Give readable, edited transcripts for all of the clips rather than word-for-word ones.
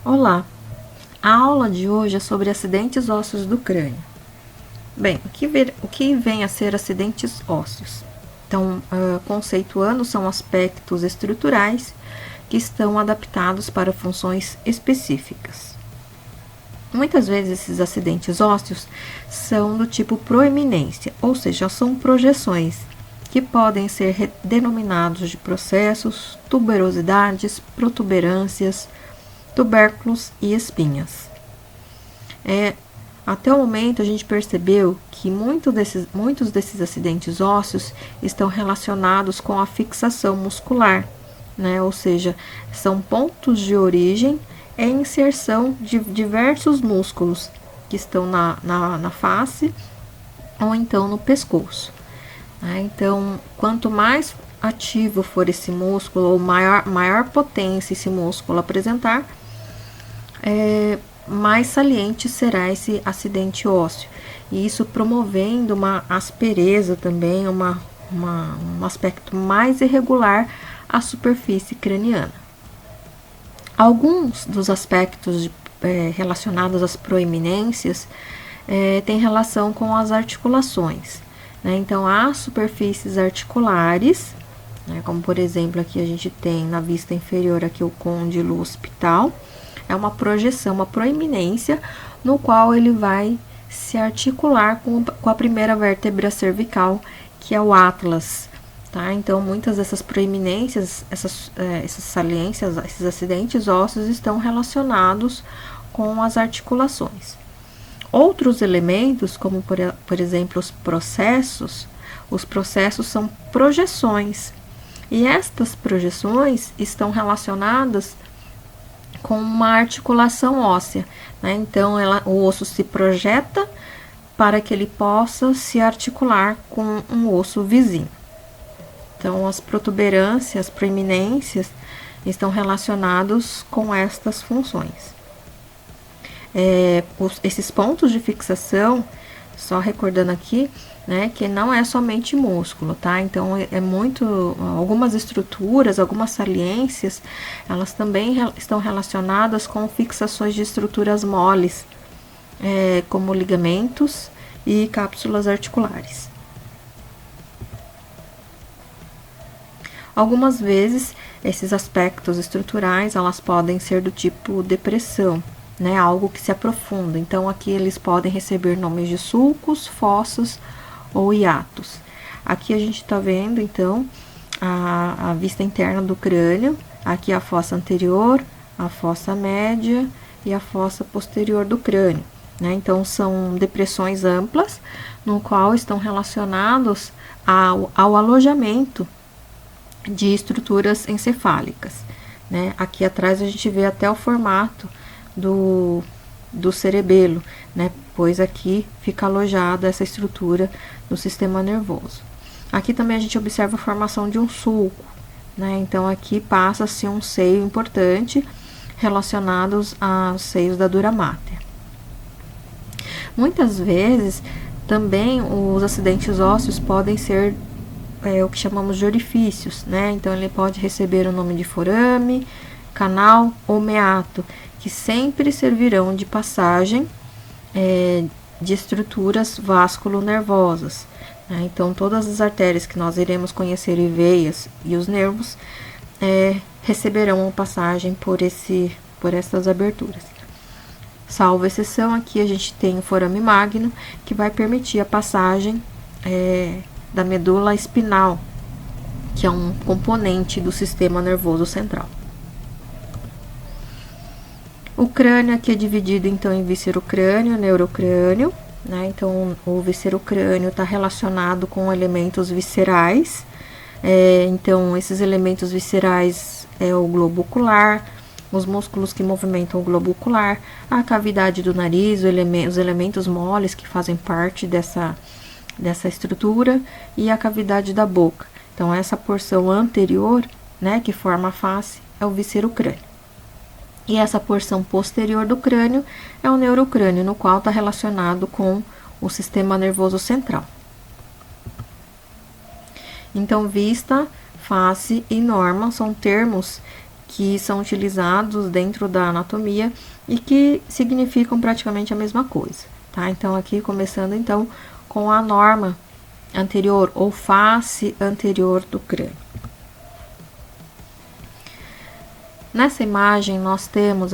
Olá, a aula de hoje é sobre acidentes ósseos do crânio. Bem, o que vem a ser acidentes ósseos? Então, conceituando, são aspectos estruturais que estão adaptados para funções específicas. Muitas vezes esses acidentes ósseos são do tipo proeminência, ou seja, são projeções que podem ser denominados de processos, tuberosidades, protuberâncias, tubérculos e espinhas. Até o momento, a gente percebeu que muitos desses acidentes ósseos estão relacionados com a fixação muscular, né? Ou seja, são pontos de origem e inserção de diversos músculos que estão na face ou então no pescoço. Né? Então, quanto mais ativo for esse músculo, ou maior potência esse músculo apresentar, mais saliente será esse acidente ósseo. E isso promovendo uma aspereza também, um aspecto mais irregular à superfície craniana. Alguns dos aspectos relacionados às proeminências têm relação com as articulações. Né? Então, há superfícies articulares, né? Como por exemplo aqui a gente tem na vista inferior aqui o côndilo occipital. É uma projeção, uma proeminência, no qual ele vai se articular com a primeira vértebra cervical, que é o atlas. Tá? Então, muitas dessas proeminências, essas saliências, esses acidentes ósseos estão relacionados com as articulações. Outros elementos, como por exemplo os processos são projeções. E estas projeções estão relacionadas com uma articulação óssea, né? Então, o osso se projeta para que ele possa se articular com um osso vizinho. Então, as protuberâncias, as proeminências estão relacionados com estas funções. Esses pontos de fixação, só recordando aqui, né, que não é somente músculo, tá? Então, algumas estruturas, algumas saliências, elas também estão relacionadas com fixações de estruturas moles, como ligamentos e cápsulas articulares. Algumas vezes, esses aspectos estruturais, elas podem ser do tipo depressão, né, algo que se aprofunda. Então, aqui eles podem receber nomes de sulcos, fossos ou hiatos. Aqui a gente está vendo, então, a vista interna do crânio. Aqui a fossa anterior, a fossa média e a fossa posterior do crânio. Né? Então, são depressões amplas, no qual estão relacionados ao alojamento de estruturas encefálicas. Né? Aqui atrás a gente vê até o formato do cerebelo, né? Pois aqui fica alojada essa estrutura do sistema nervoso. Aqui também a gente observa a formação de um sulco, né? Então, aqui passa-se um seio importante relacionados aos seios da dura máter. Muitas vezes, também, os acidentes ósseos podem ser o que chamamos de orifícios, né? Então, ele pode receber o nome de forame, canal ou meato, que sempre servirão de passagem de estruturas vasculonervosas. Né? Então, todas as artérias que nós iremos conhecer, e veias e os nervos, receberão passagem por essas aberturas. Salvo exceção, aqui a gente tem o forame magno, que vai permitir a passagem da medula espinal, que é um componente do sistema nervoso central. O crânio aqui é dividido, então, em viscerocrânio e neurocrânio, né? Então, o viscerocrânio está relacionado com elementos viscerais. Então, esses elementos viscerais é o globo ocular, os músculos que movimentam o globo ocular, a cavidade do nariz, os elementos moles que fazem parte dessa estrutura e a cavidade da boca. Então, essa porção anterior, né, que forma a face, é o viscerocrânio. E essa porção posterior do crânio é o neurocrânio, no qual está relacionado com o sistema nervoso central. Então, vista, face e norma são termos que são utilizados dentro da anatomia e que significam praticamente a mesma coisa, tá? Então, aqui começando então com a norma anterior ou face anterior do crânio. Nessa imagem nós temos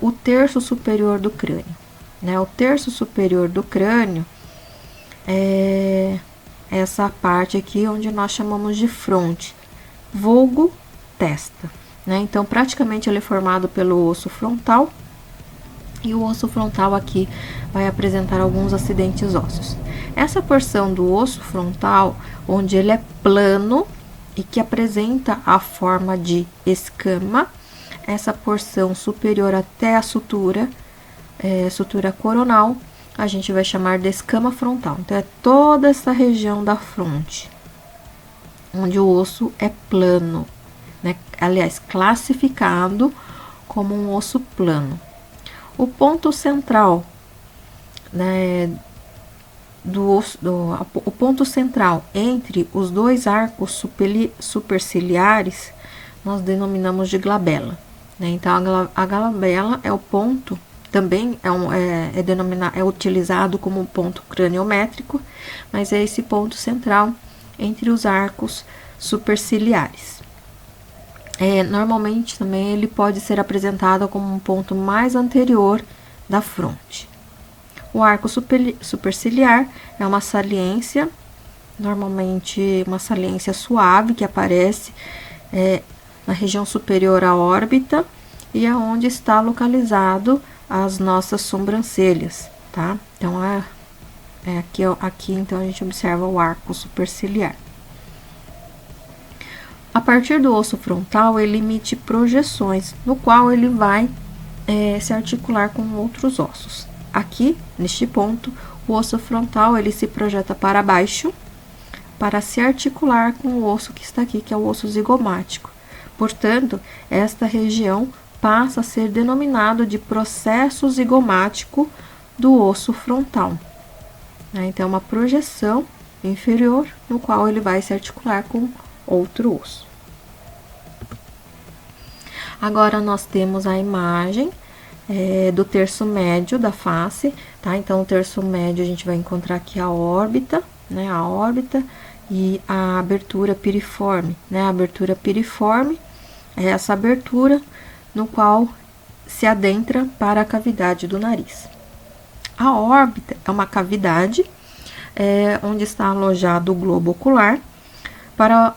o terço superior do crânio, né? O terço superior do crânio é essa parte aqui onde nós chamamos de fronte, vulgo testa, né? Então, praticamente ele é formado pelo osso frontal, e o osso frontal aqui vai apresentar alguns acidentes ósseos. Essa porção do osso frontal, onde ele é plano e que apresenta a forma de escama, essa porção superior até a sutura coronal, a gente vai chamar de escama frontal. Então, é toda essa região da fronte, onde o osso é plano, né? Aliás, classificado como um osso plano. O ponto central, né, o ponto central entre os dois arcos superciliares, nós denominamos de glabela, né? Então, a glabela é o ponto, também é utilizado como ponto craniométrico, mas é esse ponto central entre os arcos superciliares. Normalmente também ele pode ser apresentado como um ponto mais anterior da fronte. O arco superciliar é uma saliência, normalmente uma saliência suave que aparece na região superior à órbita e é onde está localizado as nossas sobrancelhas, tá? Então, aqui então a gente observa o arco superciliar. A partir do osso frontal, ele emite projeções, no qual ele vai se articular com outros ossos. Aqui, neste ponto, o osso frontal ele se projeta para baixo, para se articular com o osso que está aqui, que é o osso zigomático. Portanto, esta região passa a ser denominado de processo zigomático do osso frontal. Então, é uma projeção inferior, no qual ele vai se articular com outro osso. Agora, nós temos a imagem do terço médio da face, tá? Então, o terço médio a gente vai encontrar aqui a órbita, né? A órbita e a abertura piriforme, né? A abertura piriforme é essa abertura no qual se adentra para a cavidade do nariz. A órbita é uma cavidade onde está alojado o globo ocular. Para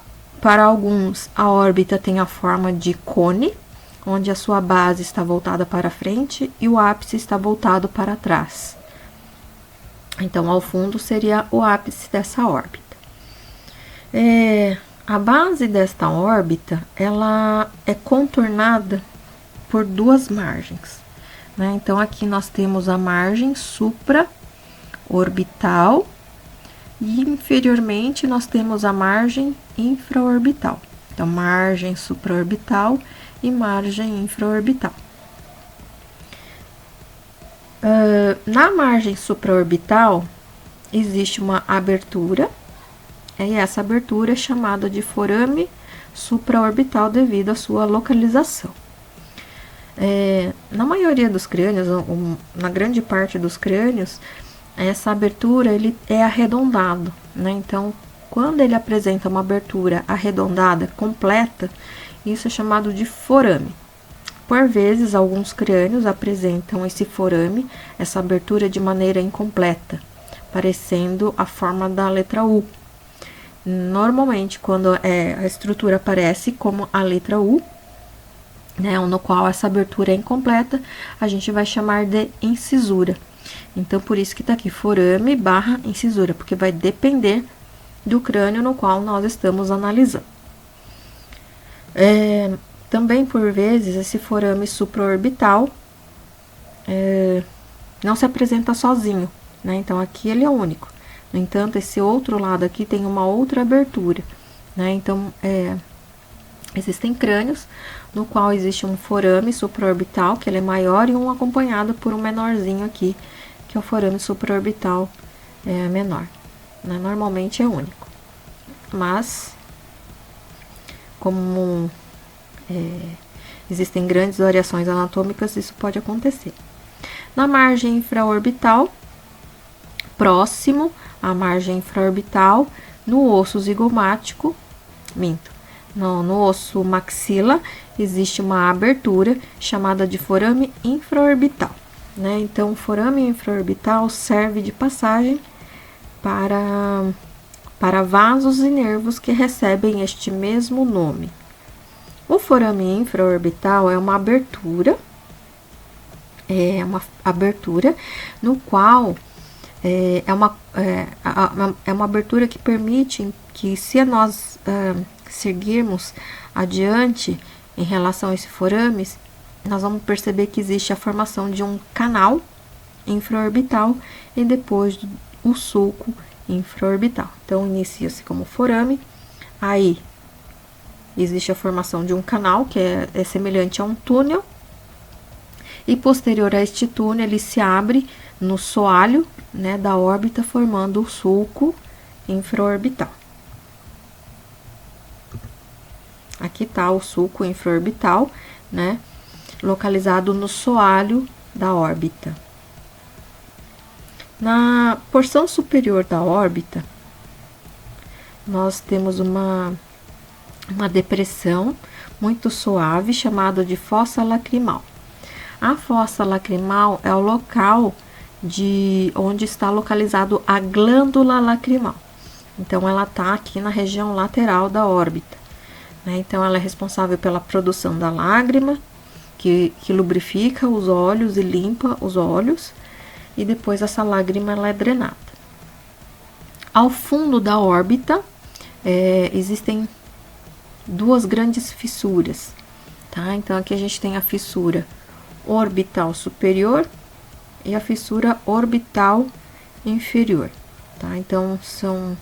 alguns, a órbita tem a forma de cone, onde a sua base está voltada para frente e o ápice está voltado para trás. Então, ao fundo seria o ápice dessa órbita. A base desta órbita, ela é contornada por duas margens, né? Então, aqui nós temos a margem supraorbital e inferiormente nós temos a margem infraorbital. Então, margem supraorbital e margem infraorbital. Na margem supraorbital existe uma abertura, e essa abertura é chamada de forame supraorbital devido à sua localização. Na maioria dos crânios, na grande parte dos crânios, essa abertura ele é arredondado, né? Então, quando ele apresenta uma abertura arredondada completa, isso é chamado de forame. Por vezes, alguns crânios apresentam esse forame, essa abertura de maneira incompleta, parecendo a forma da letra U. Normalmente, quando a estrutura aparece como a letra U, né, no qual essa abertura é incompleta, a gente vai chamar de incisura. Então, por isso que tá aqui forame barra incisura, porque vai depender do crânio no qual nós estamos analisando. Também, por vezes, esse forame supraorbital não se apresenta sozinho, né? Então, aqui ele é único. No entanto, esse outro lado aqui tem uma outra abertura, né? Então, existem crânios no qual existe um forame supraorbital, que ele é maior, e um acompanhado por um menorzinho aqui, que é o forame supraorbital menor, né? Normalmente é único. Mas, como existem grandes variações anatômicas, isso pode acontecer. Na margem infraorbital, próximo à margem infraorbital, no osso zigomático, no osso maxila, existe uma abertura chamada de forame infraorbital, né? Então, o forame infraorbital serve de passagem para vasos e nervos que recebem este mesmo nome. O forame infraorbital é uma abertura, no qual é uma abertura que permite que, se nós seguirmos adiante em relação a esse forame, nós vamos perceber que existe a formação de um canal infraorbital e depois o sulco infraorbital. Então, inicia-se como forame, aí existe a formação de um canal, que é semelhante a um túnel, e posterior a este túnel, ele se abre no soalho, né, da órbita, formando o sulco infraorbital. Aqui está o sulco infraorbital, né, localizado no soalho da órbita. Na porção superior da órbita, nós temos uma depressão muito suave, chamada de fossa lacrimal. A fossa lacrimal é o local onde está localizado a glândula lacrimal. Então, ela está aqui na região lateral da órbita, né? Então, ela é responsável pela produção da lágrima, que lubrifica os olhos e limpa os olhos, e depois essa lágrima ela é drenada. Ao fundo da órbita, existem duas grandes fissuras, tá? Então, aqui a gente tem a fissura orbital superior e a fissura orbital inferior, tá? Então, são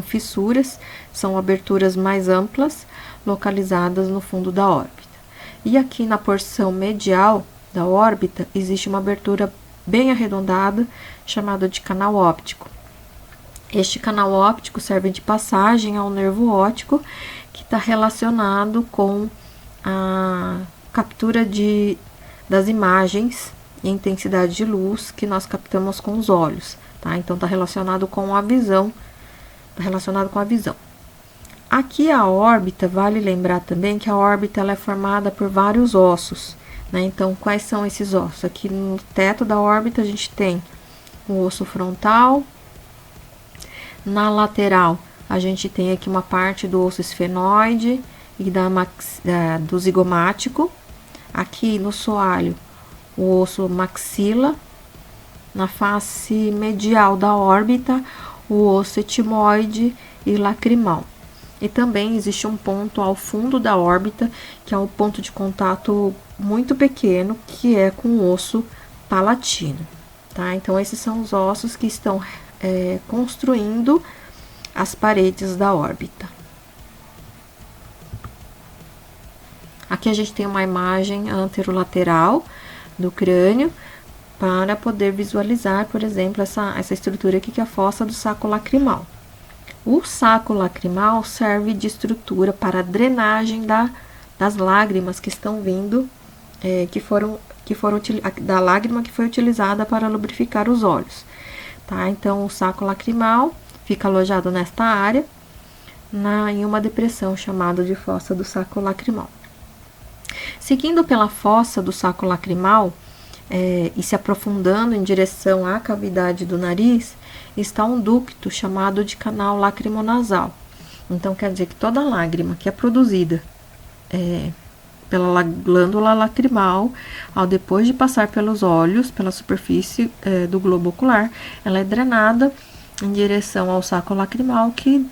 fissuras, são aberturas mais amplas, localizadas no fundo da órbita. E aqui na porção medial da órbita, existe uma abertura bem arredondada, chamada de canal óptico. Este canal óptico serve de passagem ao nervo óptico, que está relacionado com a captura das imagens e intensidade de luz que nós captamos com os olhos, tá? Então, está relacionado com a visão, Aqui a órbita, vale lembrar também que a órbita ela é formada por vários ossos, né? Então, quais são esses ossos? Aqui no teto da órbita a gente tem o osso frontal, na lateral a gente tem aqui uma parte do osso esfenoide e do zigomático. Aqui no soalho, o osso maxila. Na face medial da órbita, o osso etimoide e lacrimal. E também existe um ponto ao fundo da órbita, que é um ponto de contato muito pequeno, que é com o osso palatino, tá? Então, esses são os ossos que estão construindo as paredes da órbita. Aqui a gente tem uma imagem anterolateral do crânio, para poder visualizar, por exemplo, essa estrutura aqui, que é a fossa do saco lacrimal. O saco lacrimal serve de estrutura para a drenagem das lágrimas que estão vindo, da lágrima que foi utilizada para lubrificar os olhos, tá? Então, o saco lacrimal fica alojado nesta área, em uma depressão chamada de fossa do saco lacrimal. Seguindo pela fossa do saco lacrimal, e se aprofundando em direção à cavidade do nariz, está um ducto chamado de canal lacrimonasal. Então, quer dizer que toda lágrima que é produzida pela glândula lacrimal, depois de passar pelos olhos, pela superfície do globo ocular, ela é drenada em direção ao saco lacrimal, que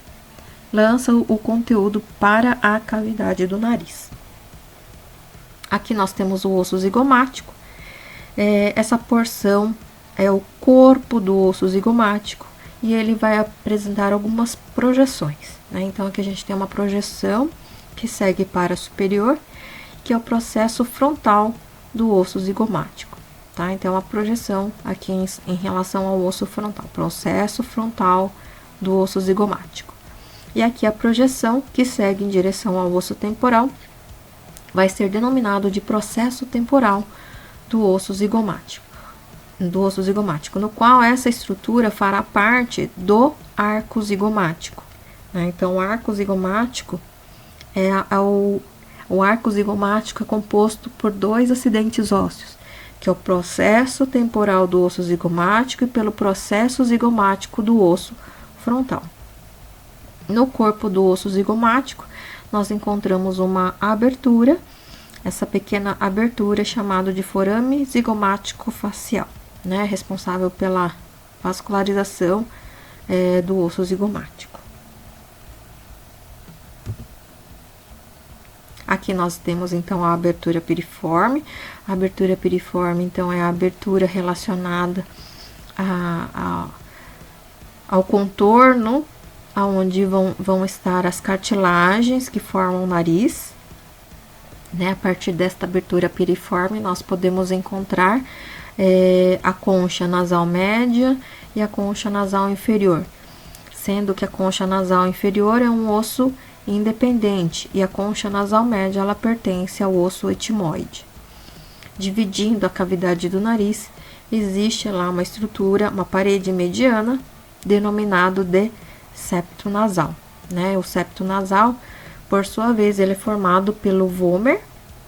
lança o conteúdo para a cavidade do nariz. Aqui nós temos o osso zigomático. Essa porção é o corpo do osso zigomático e ele vai apresentar algumas projeções, né? Então, aqui a gente tem uma projeção que segue para superior, que é o processo frontal do osso zigomático, tá? Então, a projeção aqui em relação ao osso frontal, processo frontal do osso zigomático. E aqui a projeção que segue em direção ao osso temporal, vai ser denominado de processo temporal do osso zigomático, no qual essa estrutura fará parte do arco zigomático, né? Então, o arco zigomático o arco zigomático é composto por dois acidentes ósseos, que é o processo temporal do osso zigomático e pelo processo zigomático do osso frontal. No corpo do osso zigomático, nós encontramos uma abertura. Essa pequena abertura é chamada de forame zigomático facial, né? Responsável pela vascularização do osso zigomático. Aqui nós temos, então, a abertura piriforme. A abertura piriforme, então, é a abertura relacionada ao contorno, aonde vão estar as cartilagens que formam o nariz, né? A partir desta abertura piriforme, nós podemos encontrar a concha nasal média e a concha nasal inferior, sendo que a concha nasal inferior é um osso independente e a concha nasal média ela pertence ao osso etimoide. Dividindo a cavidade do nariz, existe lá uma estrutura, uma parede mediana, denominado de septo nasal, né? O septo nasal, por sua vez, ele é formado pelo vômer,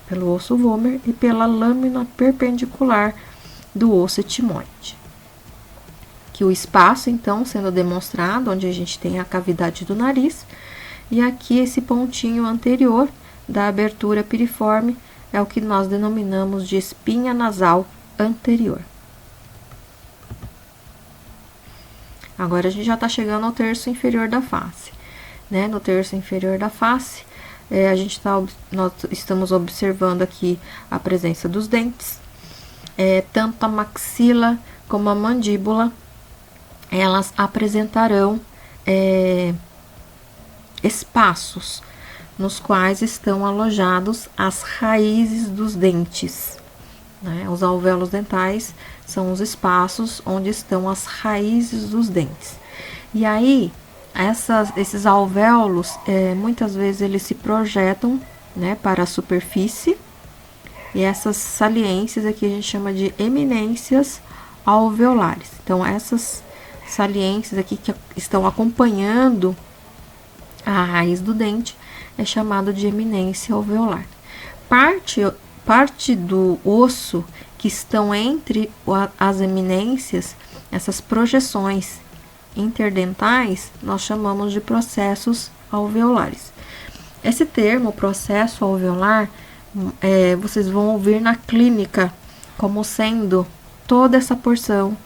pelo osso vômer e pela lâmina perpendicular do osso etimoide. Que o espaço, então, sendo demonstrado, onde a gente tem a cavidade do nariz, e aqui esse pontinho anterior da abertura piriforme é o que nós denominamos de espinha nasal anterior. Agora a gente já está chegando ao terço inferior da face, né? No terço inferior da face, nós estamos observando aqui a presença dos dentes. Tanto a maxila como a mandíbula, elas apresentarão espaços nos quais estão alojados as raízes dos dentes, né? Os alvéolos dentais são os espaços onde estão as raízes dos dentes. E aí, esses alvéolos, muitas vezes eles se projetam, né, para a superfície, e essas saliências aqui a gente chama de eminências alveolares. Então, essas saliências aqui que estão acompanhando a raiz do dente é chamado de eminência alveolar. Parte do osso que estão entre as eminências, essas projeções interdentais, nós chamamos de processos alveolares. Esse termo, processo alveolar, vocês vão ouvir na clínica como sendo toda essa porção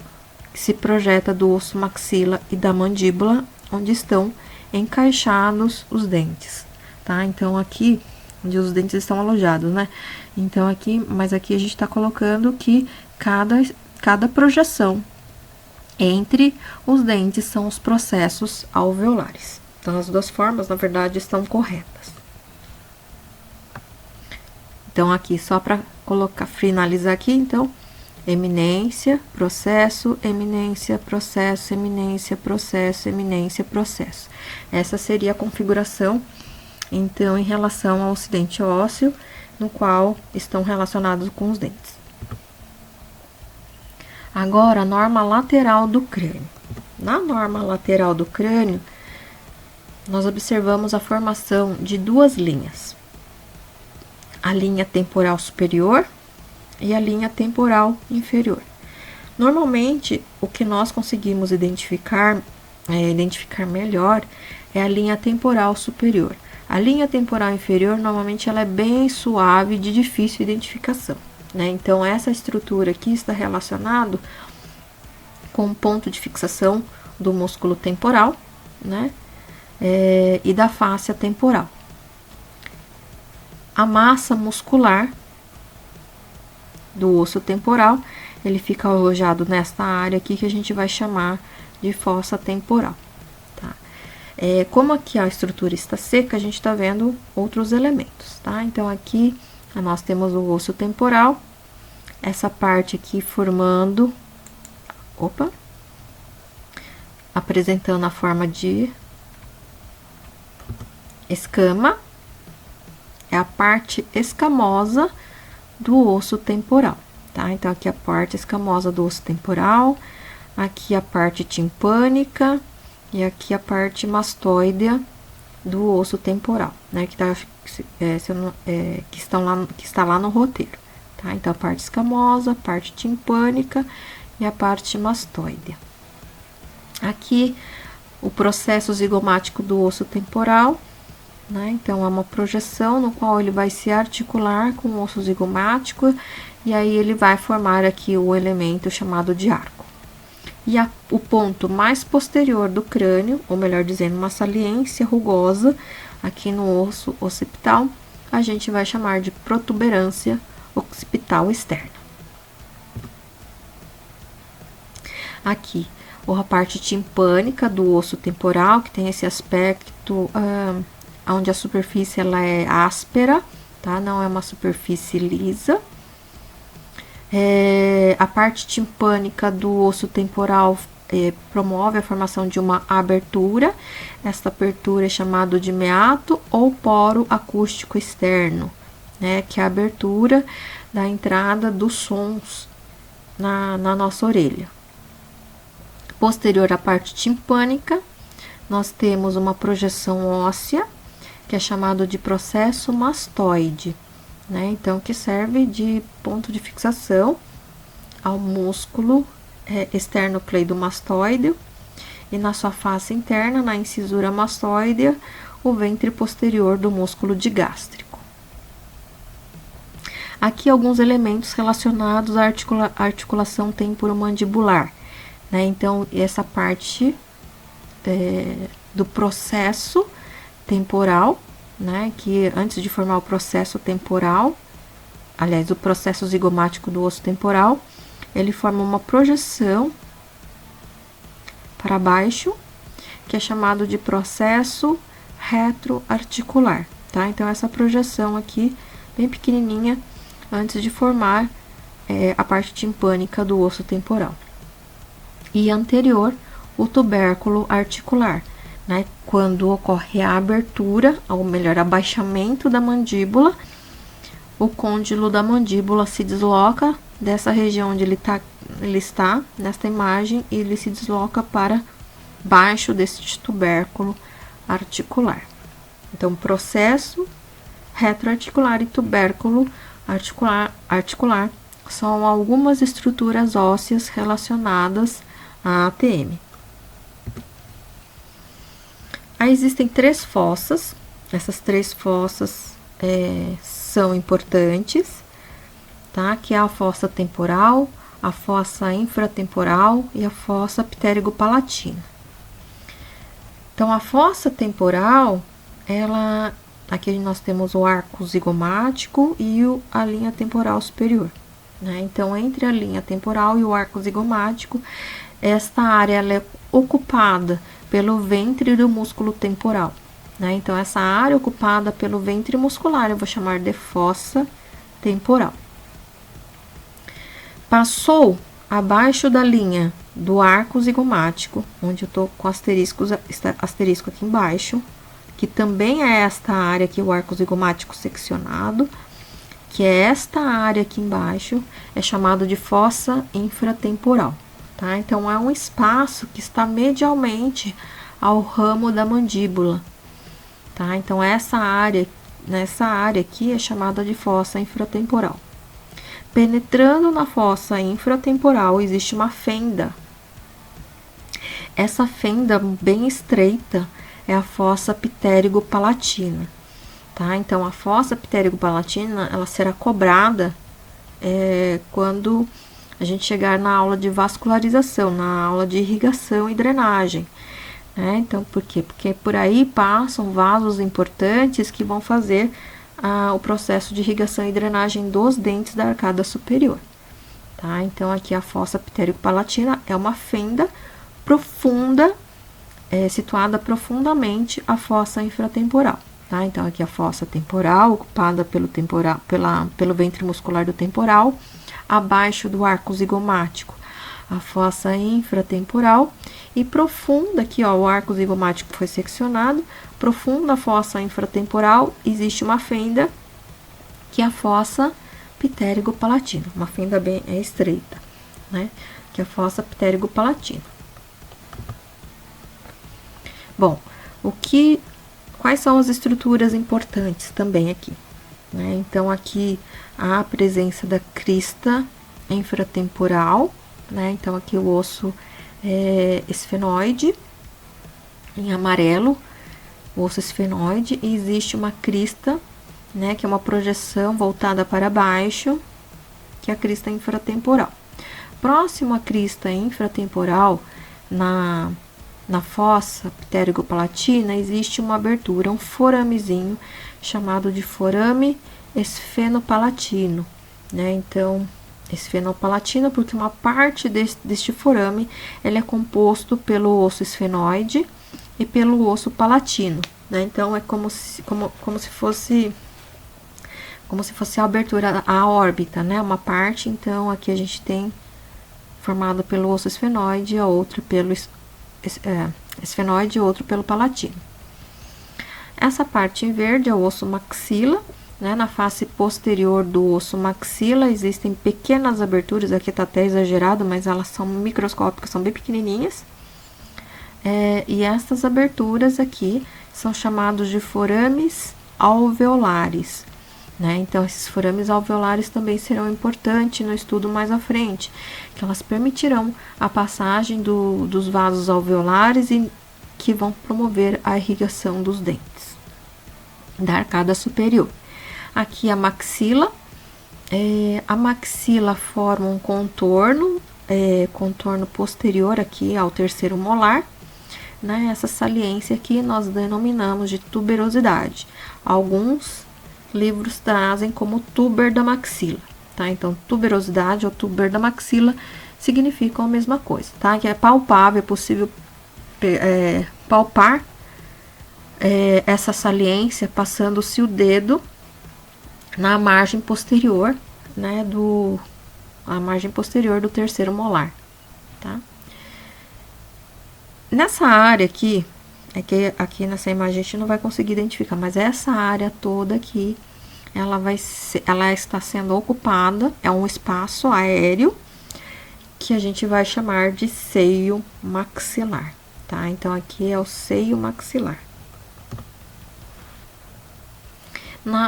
que se projeta do osso maxila e da mandíbula, onde estão encaixados os dentes, tá? Então, aqui, onde os dentes estão alojados, né? Então, mas aqui a gente está colocando que cada projeção entre os dentes são os processos alveolares. Então, as duas formas, na verdade, estão corretas. Então, aqui, só para finalizar aqui, então, eminência, processo, eminência, processo, eminência, processo, eminência, processo. Essa seria a configuração, então, em relação ao acidente ósseo, no qual estão relacionados com os dentes. Agora, a norma lateral do crânio. Na norma lateral do crânio, nós observamos a formação de duas linhas. A linha temporal superior e a linha temporal inferior. Normalmente, o que nós conseguimos identificar melhor é a linha temporal superior. A linha temporal inferior, normalmente, ela é bem suave, de difícil identificação, né? Então, essa estrutura aqui está relacionado com o ponto de fixação do músculo temporal, né? E da fáscia temporal. A massa muscular do osso temporal, ele fica alojado nesta área aqui que a gente vai chamar de fossa temporal, tá? Como aqui a estrutura está seca, a gente está vendo outros elementos, tá? Então, aqui nós temos o osso temporal, essa parte aqui formando, apresentando a forma de escama, é a parte escamosa do osso temporal, tá? Então, aqui a parte escamosa do osso temporal, aqui a parte timpânica e aqui a parte mastoidea do osso temporal, né? Que está lá no roteiro, tá? Então, a parte escamosa, a parte timpânica e a parte mastoidea. Aqui, o processo zigomático do osso temporal, né? Então, é uma projeção no qual ele vai se articular com o osso zigomático e aí ele vai formar aqui o elemento chamado de arco. E o ponto mais posterior do crânio, ou melhor dizendo, uma saliência rugosa aqui no osso occipital, a gente vai chamar de protuberância occipital externa. Aqui, a parte timpânica do osso temporal, que tem esse aspecto onde a superfície ela é áspera, tá? Não é uma superfície lisa. A parte timpânica do osso temporal promove a formação de uma abertura. Esta abertura é chamada de meato ou poro acústico externo, né? Que é a abertura da entrada dos sons na nossa orelha. Posterior à parte timpânica, nós temos uma projeção óssea, que é chamado de processo mastoide, né? Então, que serve de ponto de fixação ao músculo esternocleidomastoideo e na sua face interna, na incisura mastoidea, o ventre posterior do músculo digástrico. Aqui alguns elementos relacionados à articulação temporomandibular, né? Então, essa parte do processo temporal, né? Que antes de formar o processo temporal, aliás, o processo zigomático do osso temporal, ele forma uma projeção para baixo, que é chamado de processo retroarticular, tá? Então, essa projeção aqui, bem pequenininha, antes de formar a parte timpânica do osso temporal. E anterior, o tubérculo articular, né? Quando ocorre a abertura, ou melhor, abaixamento da mandíbula, o côndilo da mandíbula se desloca dessa região onde ele está, nesta imagem, e ele se desloca para baixo deste tubérculo articular. Então, processo retroarticular e tubérculo articular são algumas estruturas ósseas relacionadas à ATM. Aí existem 3 fossas, essas 3 fossas são importantes, tá? Que é a fossa temporal, a fossa infratemporal e a fossa pterygo-palatina. Então, a fossa temporal, aqui nós temos o arco zigomático e a linha temporal superior, né? Então, entre a linha temporal e o arco zigomático, esta área ela é ocupada pelo ventre do músculo temporal, né? Então, essa área ocupada pelo ventre muscular eu vou chamar de fossa temporal. Passou abaixo da linha do arco zigomático, onde eu tô com asterisco aqui embaixo, que também é esta área aqui, o arco zigomático seccionado, que é esta área aqui embaixo, é chamado de fossa infratemporal, tá? Então, é um espaço que está medialmente ao ramo da mandíbula, tá? Então, nessa área aqui é chamada de fossa infratemporal. Penetrando na fossa infratemporal, existe uma fenda. Essa fenda bem estreita é a fossa pterygo-palatina, tá? Então, a fossa pterygo-palatina, ela será cobrada quando a gente chegar na aula de vascularização, na aula de irrigação e drenagem, né? Então, por quê? Porque por aí passam vasos importantes que vão fazer o processo de irrigação e drenagem dos dentes da arcada superior, tá? Então, aqui a fossa pterygo-palatina é uma fenda profunda, situada profundamente a fossa infratemporal, tá? Então, aqui a fossa temporal, ocupada pelo ventre muscular do temporal, abaixo do arco zigomático, a fossa infratemporal, e profunda, aqui ó, o arco zigomático foi seccionado, profunda a fossa infratemporal, existe uma fenda que é a fossa ptérigo-palatina, uma fenda bem estreita, né? Que é a fossa ptérigo-palatina. Bom, quais são as estruturas importantes também aqui, né? Então, aqui há a presença da crista infratemporal, né? Então, aqui o osso é esfenoide, em amarelo, o osso esfenoide, e existe uma crista, né? Que é uma projeção voltada para baixo, que é a crista infratemporal. Próximo à crista infratemporal, na fossa ptérigo-palatina, existe uma abertura, um foramezinho, chamado de forame esfenopalatino, né? Então, esfenopalatino, porque uma parte deste forame, ele é composto pelo osso esfenoide e pelo osso palatino, né? Então, é como se fosse a abertura, a órbita, né? Uma parte, então, aqui a gente tem formada pelo osso esfenoide e a outra pelo esfenoide e outro pelo palatino. Essa parte em verde é o osso maxila, né? Na face posterior do osso maxila existem pequenas aberturas, aqui tá até exagerado, mas elas são microscópicas, são bem pequenininhas. E essas aberturas aqui são chamados de forames alveolares, né? Então, esses forames alveolares também serão importantes no estudo mais à frente, que elas permitirão a passagem dos vasos alveolares e que vão promover a irrigação dos dentes da arcada superior. Aqui a maxila forma um contorno posterior aqui ao terceiro molar, né? Essa saliência aqui nós denominamos de tuberosidade. Alguns livros trazem como tuber da maxila, tá? Então, tuberosidade ou tuber da maxila significam a mesma coisa, tá? Que é palpável, é possível palpar essa saliência passando-se o dedo na margem posterior, né? A margem posterior do terceiro molar, tá? Nessa área aqui, aqui nessa imagem a gente não vai conseguir identificar, mas essa área toda aqui, ela está sendo ocupada, é um espaço aéreo que a gente vai chamar de seio maxilar, tá? Então, aqui é o seio maxilar.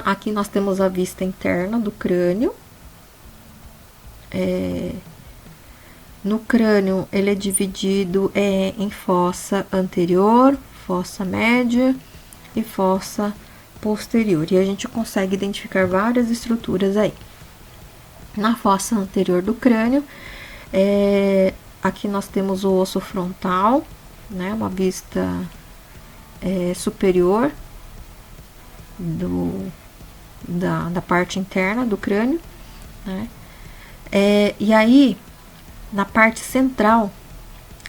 Aqui nós temos a vista interna do crânio. No crânio, ele é dividido em fossa anterior, fossa média e fossa posterior. E a gente consegue identificar várias estruturas aí. Na fossa anterior do crânio, aqui nós temos o osso frontal, né? Uma vista superior da parte interna do crânio, né? E aí, na parte central,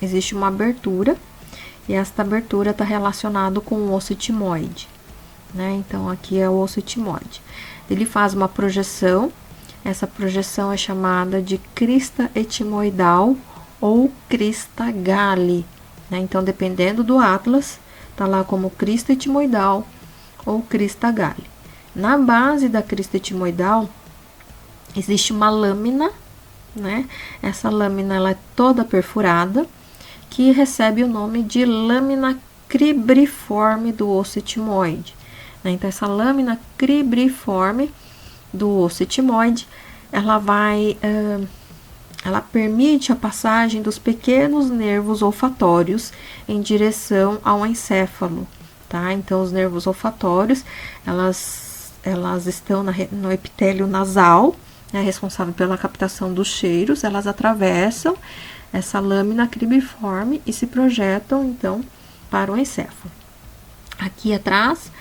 existe uma abertura, e esta abertura está relacionada com o osso etimoide, né? Então, aqui é o osso etimoide. Ele faz uma projeção, essa projeção é chamada de crista etimoidal ou crista Galli, né? Então, dependendo do atlas, tá lá como crista etimoidal ou crista Galli. Na base da crista etimoidal, existe uma lâmina, né? Essa lâmina ela é toda perfurada, que recebe o nome de lâmina cribriforme do osso etimoide, né? Então, essa lâmina cribriforme do osso etimoide, ela permite a passagem dos pequenos nervos olfatórios em direção ao encéfalo, tá? Então, os nervos olfatórios, elas estão no epitélio nasal, né, responsável pela captação dos cheiros. Elas atravessam essa lâmina cribriforme e se projetam, então, para o encéfalo. Aqui atrás,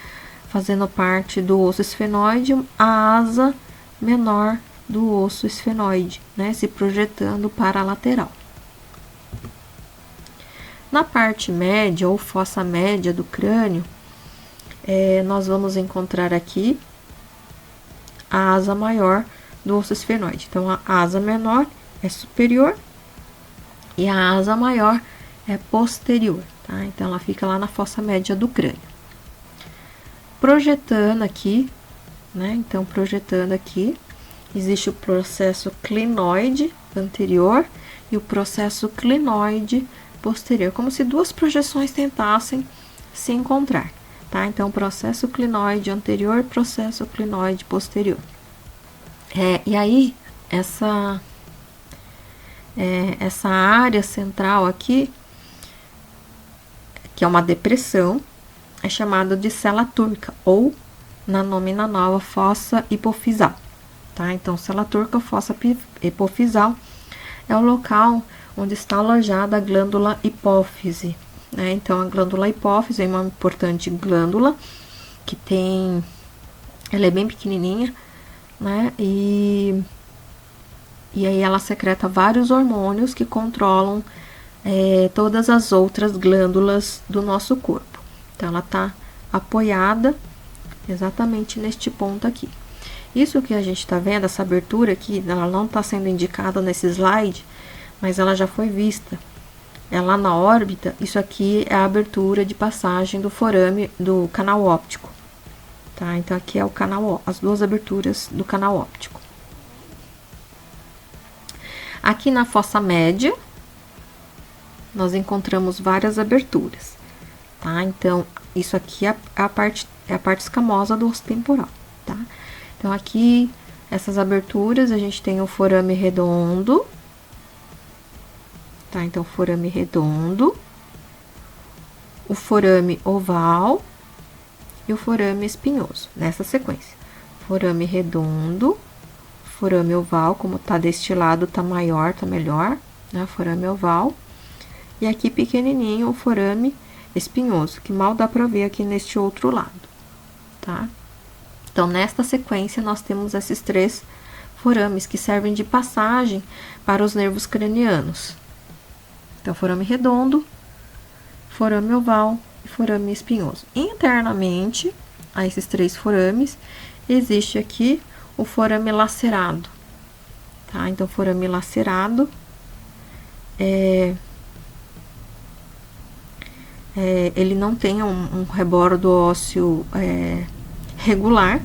fazendo parte do osso esfenoide, a asa menor do osso esfenoide, né, se projetando para a lateral. Na parte média ou fossa média do crânio, nós vamos encontrar aqui a asa maior do osso esfenoide. Então, a asa menor é superior e a asa maior é posterior, tá? Então, ela fica lá na fossa média do crânio. Projetando aqui né? Então, projetando aqui, existe o processo clinoide anterior e o processo clinoide posterior, como se duas projeções tentassem se encontrar, tá? Então, processo clinoide anterior, processo clinoide posterior. E aí, essa área central aqui, que é uma depressão, é chamada de cela turca, ou, na nomina nova, fossa hipofisal, tá? Então, cela turca, fossa hipofisal, é o local onde está alojada a glândula hipófise, né? Então, a glândula hipófise é uma importante glândula, que ela é bem pequenininha, né? E aí ela secreta vários hormônios que controlam todas as outras glândulas do nosso corpo. Então, ela está apoiada exatamente neste ponto aqui. Isso que a gente está vendo, essa abertura aqui, ela não está sendo indicada nesse slide, mas ela já foi vista. É lá na órbita, isso aqui é a abertura de passagem do forame do canal óptico. Tá? Então, aqui é o canal, as duas aberturas do canal óptico. Aqui na fossa média, nós encontramos várias aberturas, tá? Então, isso aqui é a parte escamosa do osso temporal, tá? Então, aqui, essas aberturas, a gente tem o forame redondo, tá? Então, forame redondo, o forame oval e o forame espinhoso, nessa sequência. Forame redondo, forame oval, como tá deste lado, tá maior, tá melhor, né? Forame oval. E aqui pequenininho o forame espinhoso, que mal dá pra ver aqui neste outro lado, tá? Então, nesta sequência, nós temos esses três forames que servem de passagem para os nervos cranianos. Então, forame redondo, forame oval e forame espinhoso. Internamente a esses três forames, existe aqui o forame lacerado, tá? Então, forame lacerado ele não tem um rebordo ósseo regular,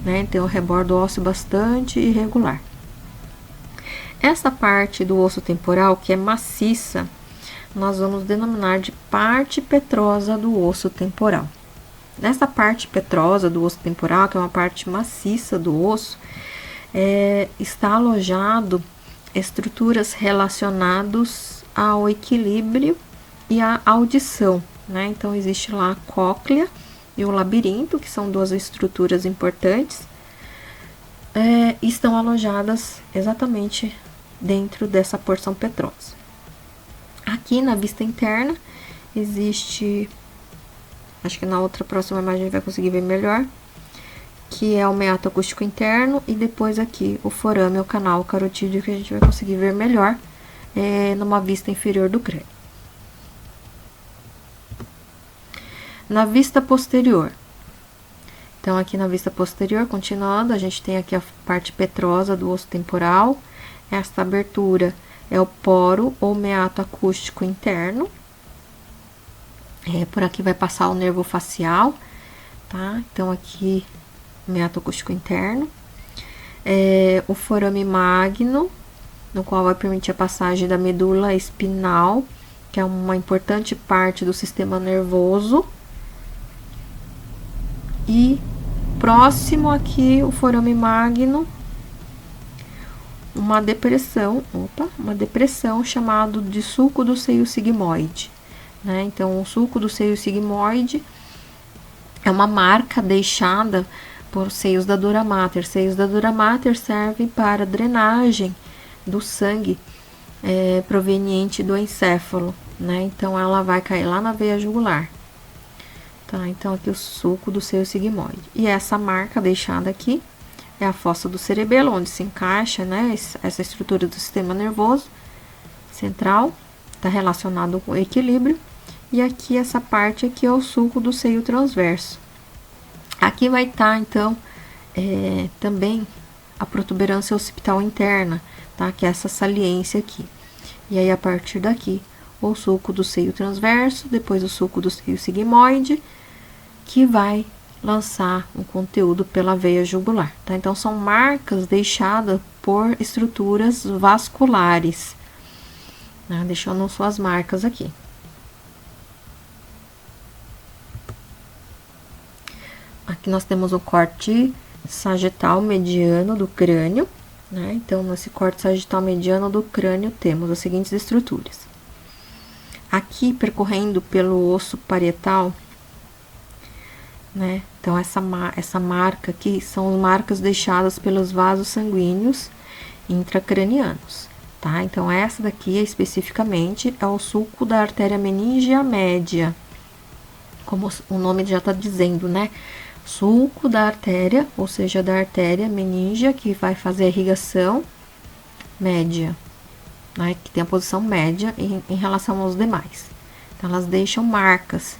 né? Tem um rebordo ósseo bastante irregular. Essa parte do osso temporal, que é maciça, nós vamos denominar de parte petrosa do osso temporal. Nessa parte petrosa do osso temporal, que é uma parte maciça do osso, está alojado estruturas relacionadas ao equilíbrio e à audição, né? Então, existe lá a cóclea e o labirinto, que são duas estruturas importantes, estão alojadas exatamente dentro dessa porção petrosa. Aqui na vista interna existe, acho que na outra próxima imagem a gente vai conseguir ver melhor, que é o meato acústico interno, e depois aqui o forame, o canal carotídeo, que a gente vai conseguir ver melhor numa vista inferior do crânio. Na vista posterior, então aqui na vista posterior, continuando, a gente tem aqui a parte petrosa do osso temporal. Esta abertura é o poro ou meato acústico interno. Por aqui vai passar o nervo facial, tá? Então, aqui, meato acústico interno. O forame magno, no qual vai permitir a passagem da medula espinal, que é uma importante parte do sistema nervoso. E próximo aqui, o forame magno, uma depressão chamada de sulco do seio sigmoide, né? Então, o sulco do seio sigmoide é uma marca deixada por seios da dura mater. Seios da dura mater servem para drenagem do sangue proveniente do encéfalo, né? Então, ela vai cair lá na veia jugular. Tá? Então, aqui o sulco do seio sigmoide. E essa marca deixada aqui é a fossa do cerebelo, onde se encaixa, né, essa estrutura do sistema nervoso central, está relacionado com o equilíbrio. E aqui, essa parte aqui é o sulco do seio transverso. Aqui vai estar, então, também a protuberância occipital interna, tá? Que é essa saliência aqui. E aí, a partir daqui, o sulco do seio transverso, depois o sulco do seio sigmoide, que vai lançar um conteúdo pela veia jugular, tá? Então, são marcas deixadas por estruturas vasculares, né? Deixando suas marcas aqui. Aqui nós temos o corte sagital mediano do crânio, né? Então, nesse corte sagital mediano do crânio, temos as seguintes estruturas. Aqui, percorrendo pelo osso parietal, né? Então, essa marca aqui são as marcas deixadas pelos vasos sanguíneos intracranianos, tá? Então, essa daqui, especificamente, é o sulco da artéria meningea média, como o nome já tá dizendo, né? Sulco da artéria, ou seja, da artéria meningea, que vai fazer a irrigação média, né? Que tem a posição média em relação aos demais. Então, elas deixam marcas.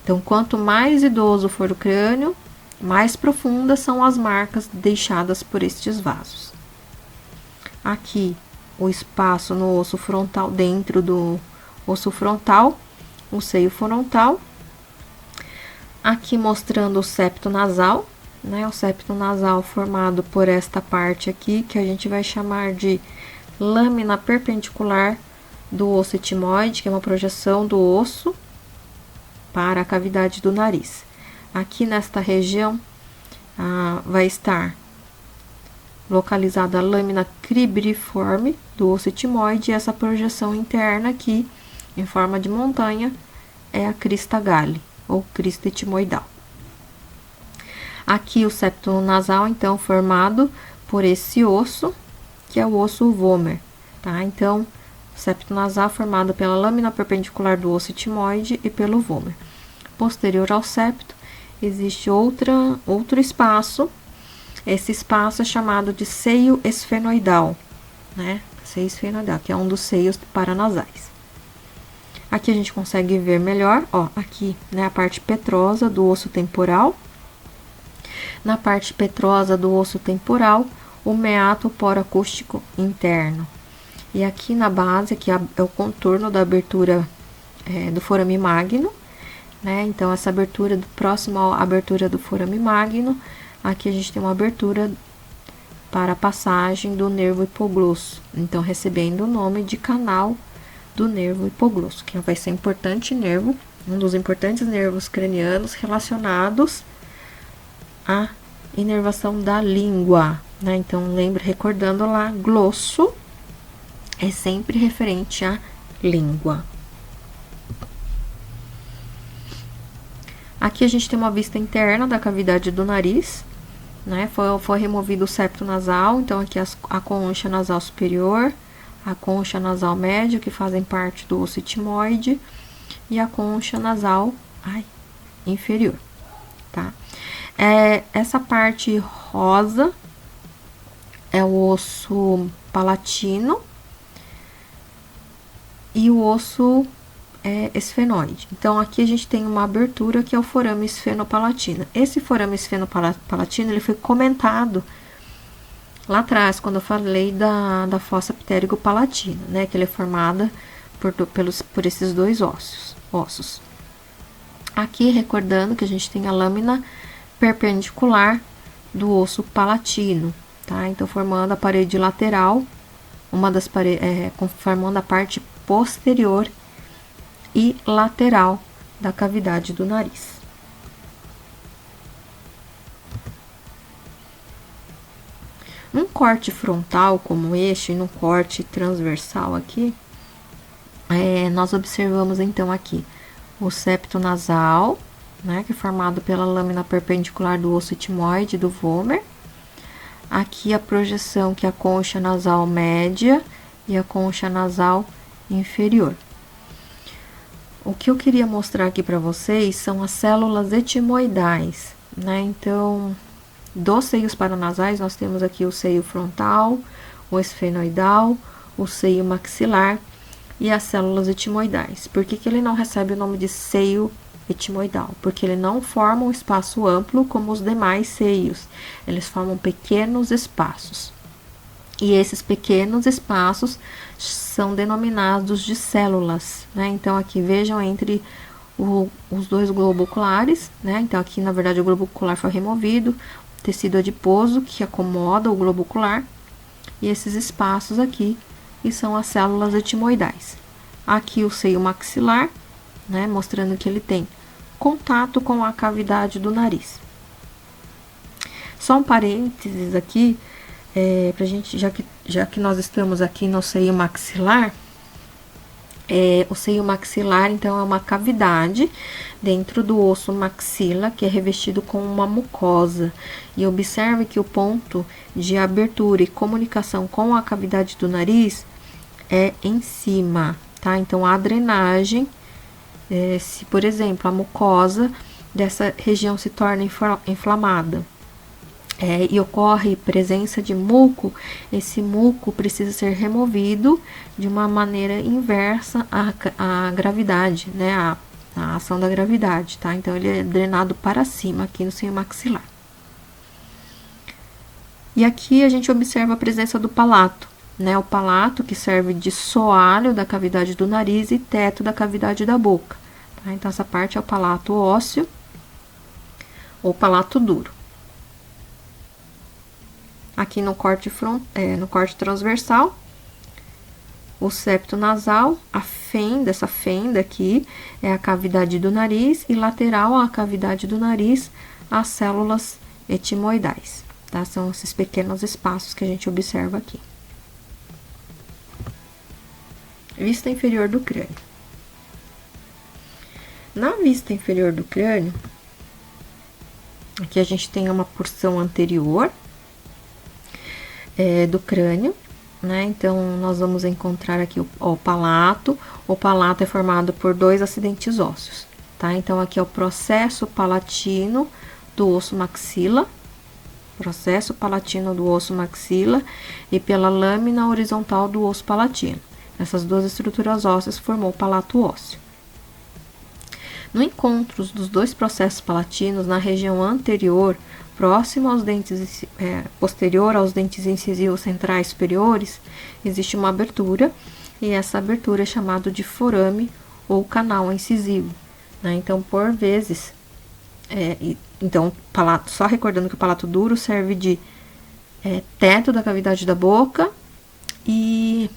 Então, quanto mais idoso for o crânio, mais profundas são as marcas deixadas por estes vasos. Aqui, o espaço no osso frontal, dentro do osso frontal, o seio frontal. Aqui mostrando o septo nasal, né? O septo nasal formado por esta parte aqui, que a gente vai chamar de lâmina perpendicular do osso etimoide, que é uma projeção do osso para a cavidade do nariz. Aqui nesta região vai estar localizada a lâmina cribriforme do osso etimoide, e essa projeção interna aqui, em forma de montanha, é a crista galli, ou crista etimoidal. Aqui o septo nasal, então, formado por esse osso, que é o osso vomer, tá? Então, septo nasal formado pela lâmina perpendicular do osso etimoide e pelo vomer. Posterior ao septo, existe outro espaço. Esse espaço é chamado de seio esfenoidal, né? Seio esfenoidal, que é um dos seios paranasais. Aqui a gente consegue ver melhor, ó, aqui, né, a parte petrosa do osso temporal. Na parte petrosa do osso temporal, o meato poroacústico interno. E aqui na base, aqui é o contorno da abertura do forame magno, né? Então, essa abertura, próximo à abertura do forame magno, aqui a gente tem uma abertura para a passagem do nervo hipoglosso. Então, recebendo o nome de canal do nervo hipoglosso, que vai ser importante nervo, um dos importantes nervos cranianos relacionados à inervação da língua, né? Então, recordando lá, glosso é sempre referente à língua. Aqui a gente tem uma vista interna da cavidade do nariz, né? Foi removido o septo nasal, então aqui a concha nasal superior, a concha nasal média, que fazem parte do osso etimoide, e a concha nasal inferior, tá? Essa parte rosa é o osso palatino e o osso esfenoide. Então, aqui a gente tem uma abertura que é o forame esfenopalatino. Esse forame esfenopalatino, ele foi comentado lá atrás, quando eu falei da fossa ptérigo-palatina, né? Que ele é formada por esses dois ossos. Aqui, recordando que a gente tem a lâmina perpendicular do osso palatino, tá? Então, formando a parede lateral, formando a parte posterior e lateral da cavidade do nariz. Num corte frontal como este, e num corte transversal aqui, nós observamos então aqui o septo nasal, né, que é formado pela lâmina perpendicular do osso etimoide do vomer. Aqui a projeção, que é a concha nasal média e a concha nasal inferior. O que eu queria mostrar aqui para vocês são as células etimoidais, né? Então, dos seios paranasais, nós temos aqui o seio frontal, o esfenoidal, o seio maxilar e as células etimoidais. Por que ele não recebe o nome de seio etimoidal? Porque ele não forma um espaço amplo como os demais seios. Eles formam pequenos espaços. E esses pequenos espaços são denominados de células, né? Então, aqui vejam entre os dois globo oculares, né? Então, aqui, na verdade, o globo ocular foi removido, tecido adiposo que acomoda o globo ocular, e esses espaços aqui, que são as células etimoidais. Aqui o seio maxilar, né? Mostrando que ele tem contato com a cavidade do nariz. Só um parênteses aqui, pra gente, já que nós estamos aqui no seio maxilar, o seio maxilar, então, é uma cavidade dentro do osso maxila, que é revestido com uma mucosa. E observe que o ponto de abertura e comunicação com a cavidade do nariz é em cima, tá? Então, a drenagem, se, por exemplo, a mucosa dessa região se torna inflamada, e ocorre presença de muco, esse muco precisa ser removido de uma maneira inversa à gravidade, né? A ação da gravidade, tá? Então, ele é drenado para cima aqui no seio maxilar. E aqui a gente observa a presença do palato, né? O palato que serve de soalho da cavidade do nariz e teto da cavidade da boca, tá? Então, essa parte é o palato ósseo ou palato duro. Aqui no corte transversal, o septo nasal, a fenda, essa fenda aqui é a cavidade do nariz, e lateral à cavidade do nariz, as células etimoidais, tá? São esses pequenos espaços que a gente observa aqui. Vista inferior do crânio. Na vista inferior do crânio, aqui a gente tem uma porção anterior do crânio, né? Então, nós vamos encontrar aqui o palato. O palato é formado por dois acidentes ósseos, tá? Então, aqui é o processo palatino do osso maxila, e pela lâmina horizontal do osso palatino. Essas duas estruturas ósseas formou o palato ósseo. No encontro dos dois processos palatinos, na região anterior, próximo aos dentes, posterior aos dentes incisivos centrais superiores, existe uma abertura, e essa abertura é chamada de forame ou canal incisivo, né? Então, por vezes, palato, só recordando que o palato duro serve de teto da cavidade da boca e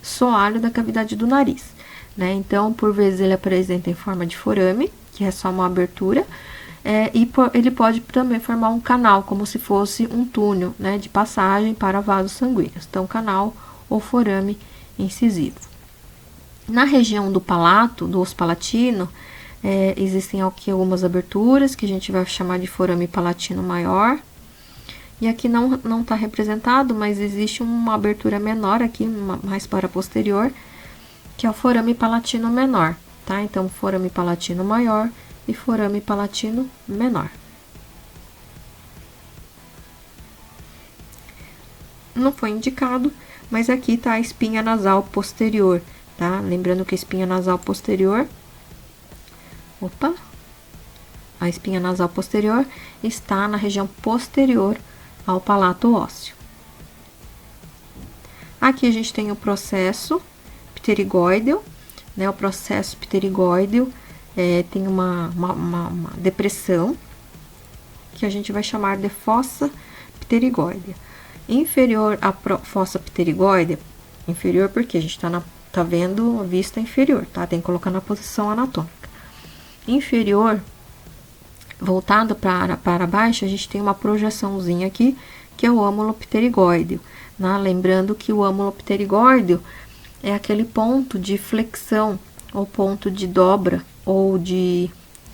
soalho da cavidade do nariz, né? Então, por vezes, ele apresenta em forma de forame, que é só uma abertura, ele pode também formar um canal, como se fosse um túnel, né, de passagem para vasos sanguíneos. Então, canal ou forame incisivo. Na região do palato, do osso palatino, existem aqui algumas aberturas, que a gente vai chamar de forame palatino maior. E aqui não está representado, mas existe uma abertura menor aqui, mais para posterior, que é o forame palatino menor, tá? Então, forame palatino maior e forame palatino menor. Não foi indicado, mas aqui está a espinha nasal posterior, tá? Lembrando que a espinha nasal posterior, a espinha nasal posterior está na região posterior ao palato ósseo. Aqui a gente tem o processo pterigóideo, né? O processo pterigóideo tem uma depressão, que a gente vai chamar de fossa pterigóidea. Inferior à fossa pterigóidea, inferior porque a gente tá vendo a vista inferior, tá? Tem que colocar na posição anatômica. Inferior, voltado para baixo, a gente tem uma projeçãozinha aqui, que é o âmulo pterigóideo, né? Lembrando que o âmulo pterigóideo é aquele ponto de flexão, ou ponto de dobra, ou de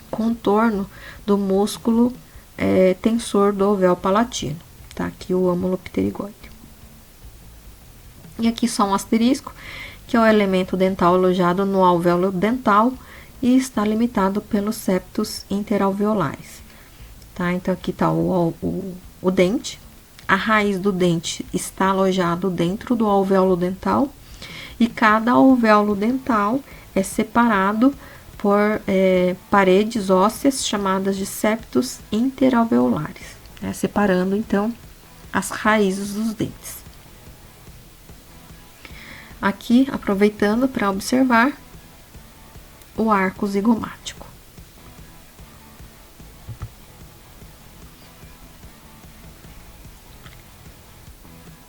contorno do músculo tensor do alvéolo palatino, tá? Aqui o âmulo pterigóideo. E aqui só um asterisco, que é o elemento dental alojado no alvéolo dental e está limitado pelos septos interalveolares, tá? Então, aqui está o dente, a raiz do dente está alojado dentro do alvéolo dental, e cada alvéolo dental é separado por paredes ósseas chamadas de septos interalveolares, né? Separando, então, as raízes dos dentes. Aqui, aproveitando para observar, o arco zigomático.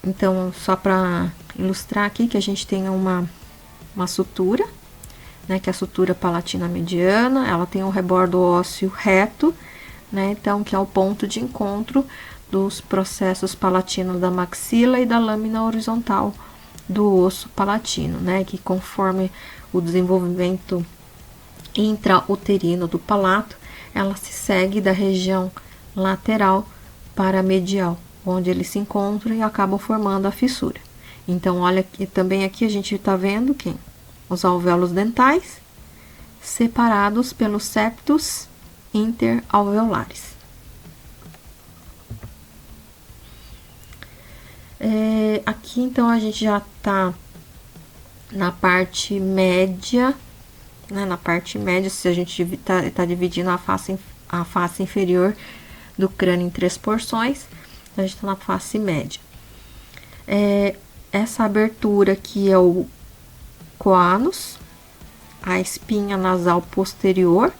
Então, só para ilustrar aqui que a gente tem uma sutura, né, que é a sutura palatina mediana, ela tem um rebordo ósseo reto, né, então que é o ponto de encontro dos processos palatinos da maxila e da lâmina horizontal do osso palatino, né, que conforme o desenvolvimento intrauterino do palato, ela se segue da região lateral para a medial, onde eles se encontram e acabam formando a fissura. Então, olha que também aqui a gente está vendo que os alvéolos dentais separados pelos septos interalveolares. Aqui então a gente já está na parte média, né? Na parte média, se a gente tá dividindo a face inferior do crânio em 3 porções, a gente está na face média. Essa abertura aqui é o coânus, a espinha nasal posterior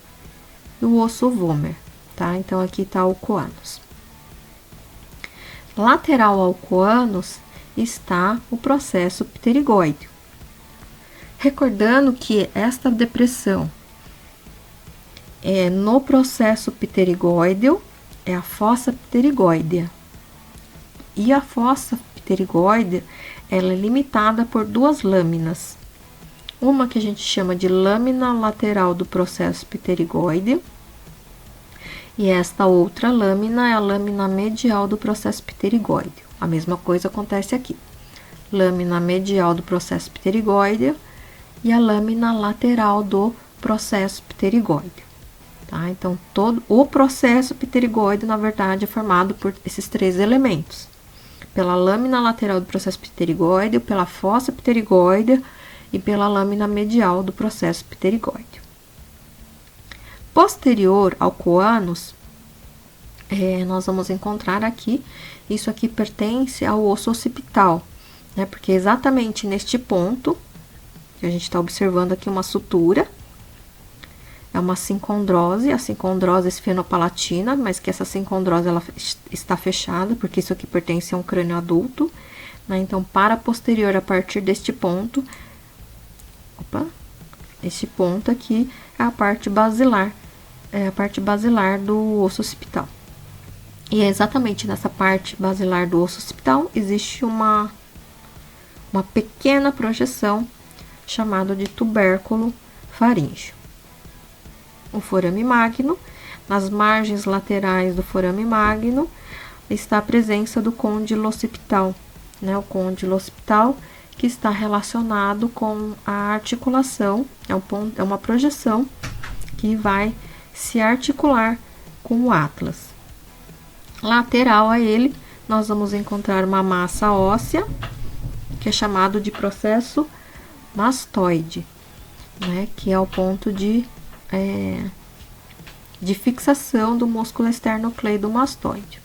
e o osso vomer, tá? Então, aqui está o coânus. Lateral ao coânus está o processo pterigóideo. Recordando que esta depressão no processo pterigóideo é a fossa pterigóidea. E a fossa pterigóidea, ela é limitada por 2 lâminas. Uma que a gente chama de lâmina lateral do processo pterigóideo, e esta outra lâmina é a lâmina medial do processo pterigóideo. A mesma coisa acontece aqui. Lâmina medial do processo pterigóideo e a lâmina lateral do processo pterigóideo. Tá? Então, todo o processo pterigóideo, na verdade, é formado por esses 3 elementos. Pela lâmina lateral do processo pterigóideo, pela fossa pterigóidea e pela lâmina medial do processo pterigóideo. Posterior ao coânus, nós vamos encontrar aqui, isso aqui pertence ao osso occipital, né? Porque exatamente neste ponto, que a gente está observando aqui uma sutura, é uma sincondrose, a sincondrose esfenopalatina, mas que essa sincondrose ela está fechada, porque isso aqui pertence a um crânio adulto, né? Então, para posterior, a partir deste ponto, este ponto aqui é a parte basilar, do osso occipital. E é exatamente nessa parte basilar do osso occipital existe uma pequena projeção chamada de tubérculo faríngeo. O forame magno, nas margens laterais do forame magno, está a presença do côndilo occipital, né? O côndilo occipital que está relacionado com a articulação, é uma projeção que vai se articular com o atlas. Lateral a ele, nós vamos encontrar uma massa óssea, que é chamado de processo mastoide, né? Que é o ponto de fixação do músculo esternocleido mastoide.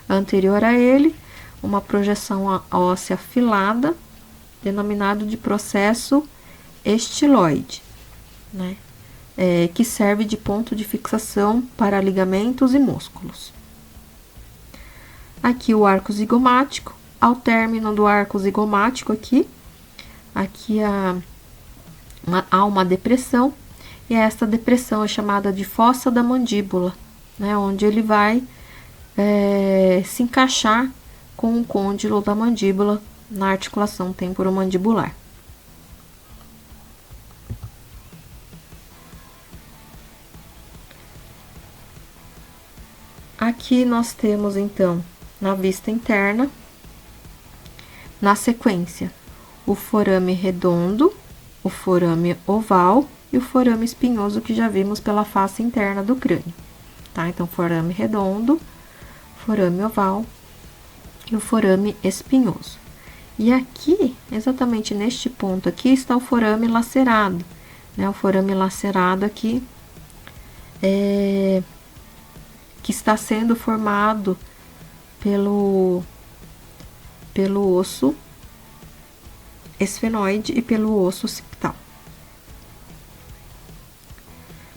Anterior a ele, uma projeção óssea afilada, denominado de processo estiloide, né? Que serve de ponto de fixação para ligamentos e músculos. Aqui o arco zigomático, ao término do arco zigomático aqui há uma depressão, e esta depressão é chamada de fossa da mandíbula, né? Onde ele vai se encaixar com o côndilo da mandíbula na articulação temporomandibular. Aqui nós temos, então, na vista interna, na sequência, o forame redondo, o forame oval e o forame espinhoso, que já vimos pela face interna do crânio, tá? Então, forame redondo, forame oval e o forame espinhoso. E aqui, exatamente neste ponto aqui, está o forame lacerado, né? O forame lacerado aqui que está sendo formado pelo osso esfenoide e pelo osso occipital.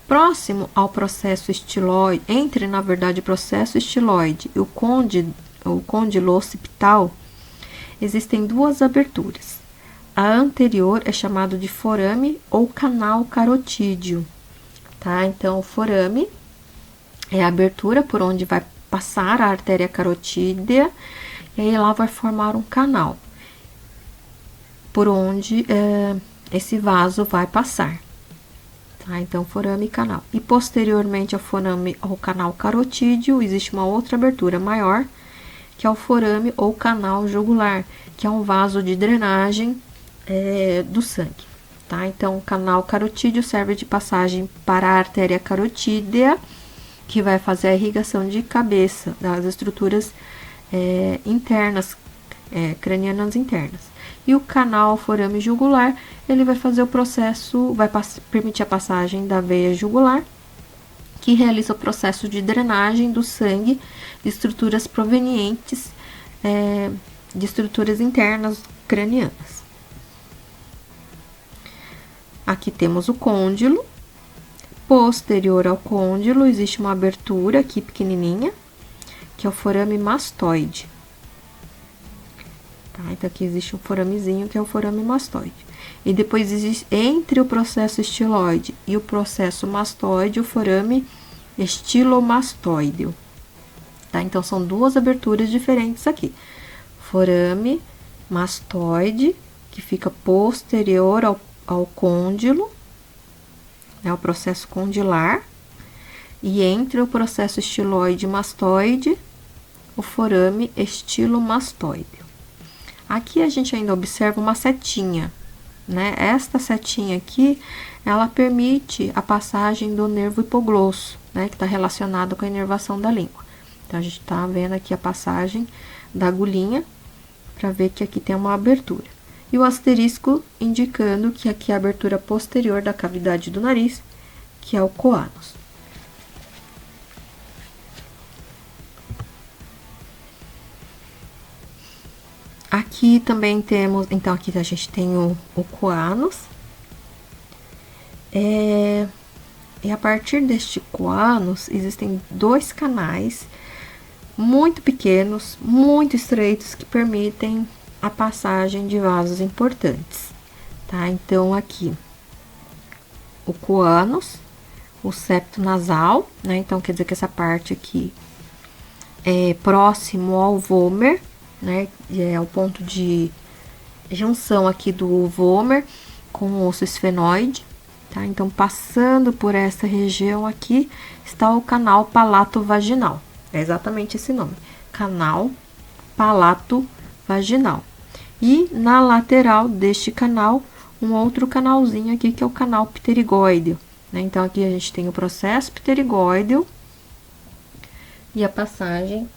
Próximo ao processo estiloide, entre na verdade o processo estiloide e o côndilo occipital, existem duas aberturas. A anterior é chamado de forame ou canal carotídeo, tá? Então, o forame é a abertura por onde vai passar a artéria carotídea, e aí lá vai formar um canal, por onde esse vaso vai passar, tá? Então, forame e canal. E posteriormente ao forame ao canal carotídeo, existe uma outra abertura maior, que é o forame ou canal jugular, que é um vaso de drenagem do sangue, tá? Então, o canal carotídeo serve de passagem para a artéria carotídea, que vai fazer a irrigação de cabeça das estruturas internas, cranianas internas. E o canal forame jugular, ele vai fazer o processo, vai permitir a passagem da veia jugular, que realiza o processo de drenagem do sangue de estruturas provenientes de estruturas internas cranianas. Aqui temos o côndilo. Posterior ao côndilo, existe uma abertura aqui pequenininha, que é o forame mastoide. Tá? Então, aqui existe um foramezinho, que é o forame mastoide. E depois existe, entre o processo estiloide e o processo mastoide, o forame estilomastoideo. Tá? Então, são duas aberturas diferentes aqui. Forame mastoide, que fica posterior ao côndilo, é o processo condilar, e entre o processo estiloide e mastoide, o forame estilomastoide. Aqui a gente ainda observa uma setinha, né? Esta setinha aqui, ela permite a passagem do nervo hipoglosso, né? Que está relacionado com a inervação da língua. Então, a gente tá vendo aqui a passagem da agulhinha, para ver que aqui tem uma abertura. E o asterisco indicando que aqui é a abertura posterior da cavidade do nariz, que é o coânus. Aqui também temos, então aqui a gente tem o coânus. E a partir deste coânus existem dois canais muito pequenos, muito estreitos, que permitem a passagem de vasos importantes, tá? Então, aqui, o coânus, o septo nasal, né? Então, quer dizer que essa parte aqui é próximo ao vômer, né? E é o ponto de junção aqui do vômer com o osso esfenoide, tá? Então, passando por essa região aqui, está o canal palato-vaginal. É exatamente esse nome, canal palato-vaginal. E na lateral deste canal, um outro canalzinho aqui, que é o canal pterigóideo, né? Então, aqui a gente tem o processo pterigóideo e a passagem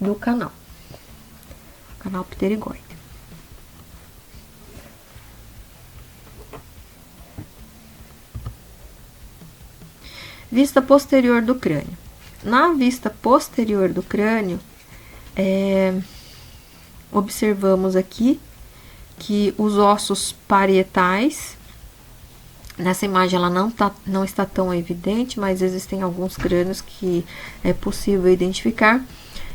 do canal pterigóideo. Vista posterior do crânio. Na vista posterior do crânio, observamos aqui que os ossos parietais, nessa imagem ela não está tão evidente, mas existem alguns crânios que é possível identificar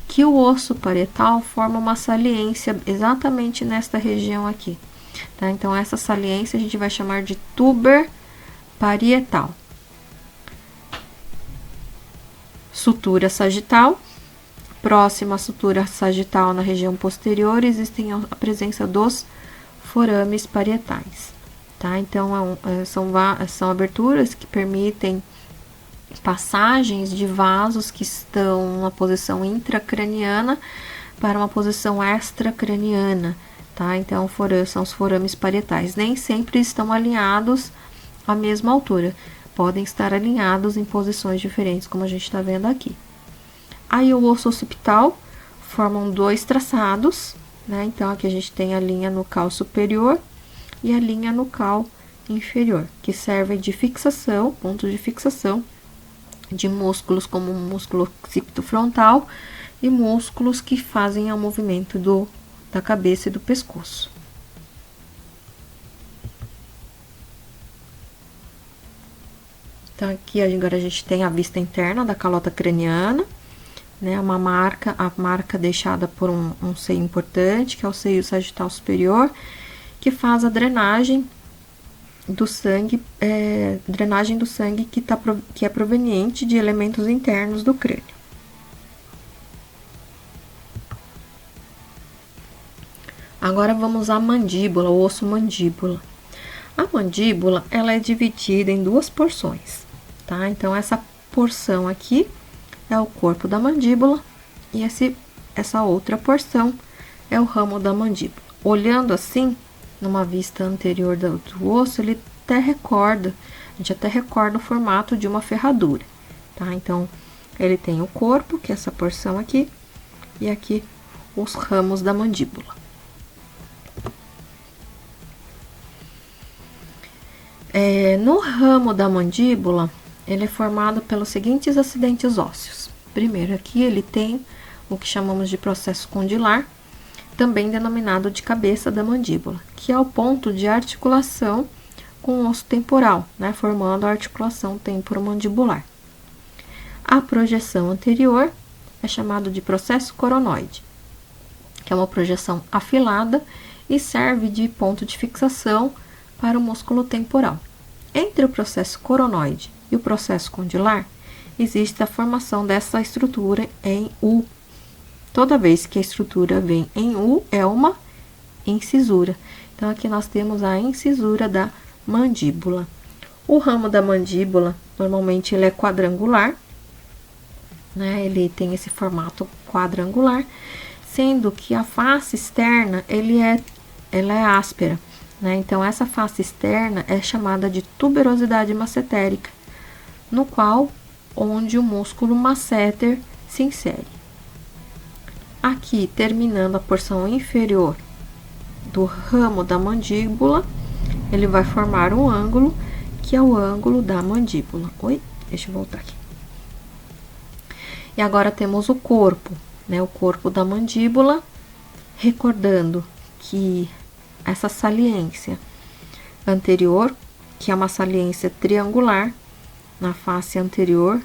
que o osso parietal forma uma saliência exatamente nesta região aqui, tá? Então, essa saliência a gente vai chamar de tuber parietal. Sutura sagital. Próxima à sutura sagital, na região posterior, existem a presença dos forames parietais, tá? Então, são aberturas que permitem passagens de vasos que estão na posição intracraniana para uma posição extracraniana, tá? Então, são os forames parietais. Nem sempre estão alinhados à mesma altura. Podem estar alinhados em posições diferentes, como a gente está vendo aqui. Aí, o osso occipital formam dois traçados, né? Então, aqui a gente tem a linha nucal superior e a linha nucal inferior, que servem de fixação, ponto de fixação de músculos como o músculo occipitofrontal e músculos que fazem o movimento da cabeça e do pescoço. Então, aqui agora a gente tem a vista interna da calota craniana, né? A marca deixada por um seio importante, que é o seio sagital superior, que faz a drenagem do sangue, que é proveniente de elementos internos do crânio. Agora vamos à mandíbula, o osso mandíbula. A mandíbula, ela é dividida em duas porções, tá? Então, essa porção aqui é o corpo da mandíbula e essa outra porção é o ramo da mandíbula. Olhando assim, numa vista anterior do osso, a gente até recorda o formato de uma ferradura, tá? Então, ele tem o corpo, que é essa porção aqui, e aqui os ramos da mandíbula. No ramo da mandíbula, ele é formado pelos seguintes acidentes ósseos. Primeiro, aqui ele tem o que chamamos de processo condilar, também denominado de cabeça da mandíbula, que é o ponto de articulação com o osso temporal, né, formando a articulação temporomandibular. A projeção anterior é chamado de processo coronoide, que é uma projeção afilada e serve de ponto de fixação para o músculo temporal. Entre o processo coronoide e o processo condilar, existe a formação dessa estrutura em U. Toda vez que a estrutura vem em U, é uma incisura. Então, aqui nós temos a incisura da mandíbula. O ramo da mandíbula, normalmente, ele é quadrangular, né? Ele tem esse formato quadrangular, sendo que a face externa, ela é áspera, né? Então, essa face externa é chamada de tuberosidade massetérica, no qual, onde o músculo masseter se insere. Aqui, terminando a porção inferior do ramo da mandíbula, ele vai formar um ângulo, que é o ângulo da mandíbula. Deixa eu voltar aqui. E agora temos o corpo, né? O corpo da mandíbula, recordando que essa saliência anterior, que é uma saliência triangular, na face anterior,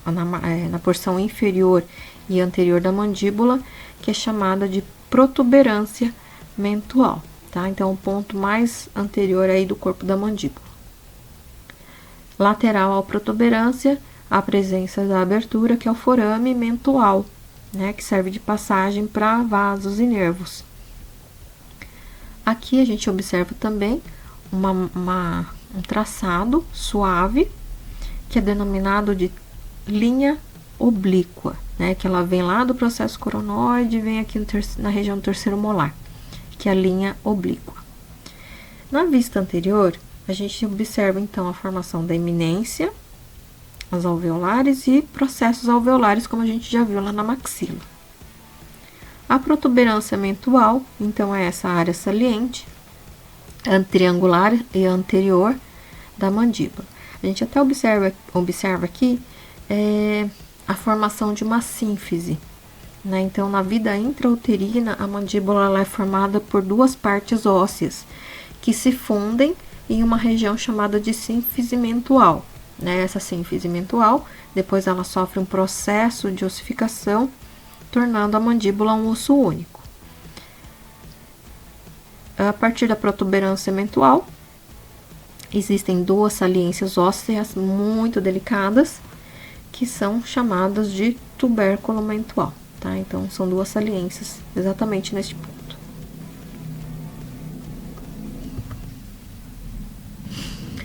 na porção inferior e anterior da mandíbula, que é chamada de protuberância mentual, tá? Então, o ponto mais anterior aí do corpo da mandíbula. Lateral à protuberância, a presença da abertura, que é o forame mentual, né? Que serve de passagem para vasos e nervos. Aqui a gente observa também um traçado suave, que é denominado de linha oblíqua, né? Que ela vem lá do processo coronoide e vem aqui na região do terceiro molar, que é a linha oblíqua. Na vista anterior, a gente observa então a formação da eminência, as alveolares e processos alveolares, como a gente já viu lá na maxila. A protuberância mentual, então, é essa área saliente, triangular e anterior da mandíbula. A gente até observa aqui a formação de uma sínfise, né? Então, na vida intrauterina, a mandíbula ela é formada por duas partes ósseas que se fundem em uma região chamada de sínfise mentual, né? Essa sínfise mentual, depois ela sofre um processo de ossificação, tornando a mandíbula um osso único. A partir da protuberância mentual, existem duas saliências ósseas muito delicadas, que são chamadas de tubérculo mentual, tá? Então, são duas saliências exatamente neste ponto.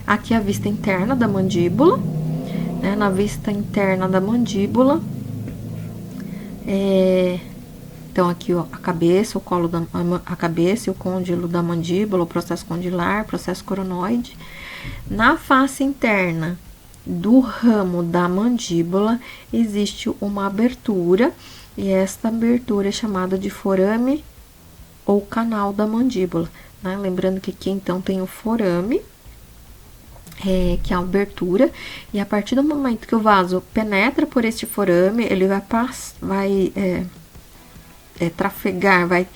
Aqui a vista interna da mandíbula, né? Na vista interna da mandíbula, então, aqui, ó, a cabeça e o côndilo da mandíbula, o processo condilar, processo coronoide. Na face interna do ramo da mandíbula, existe uma abertura, e esta abertura é chamada de forame ou canal da mandíbula, né? Lembrando que aqui, então, tem o forame, que é a abertura, e a partir do momento que o vaso penetra por este forame, ele vai trafegar, vai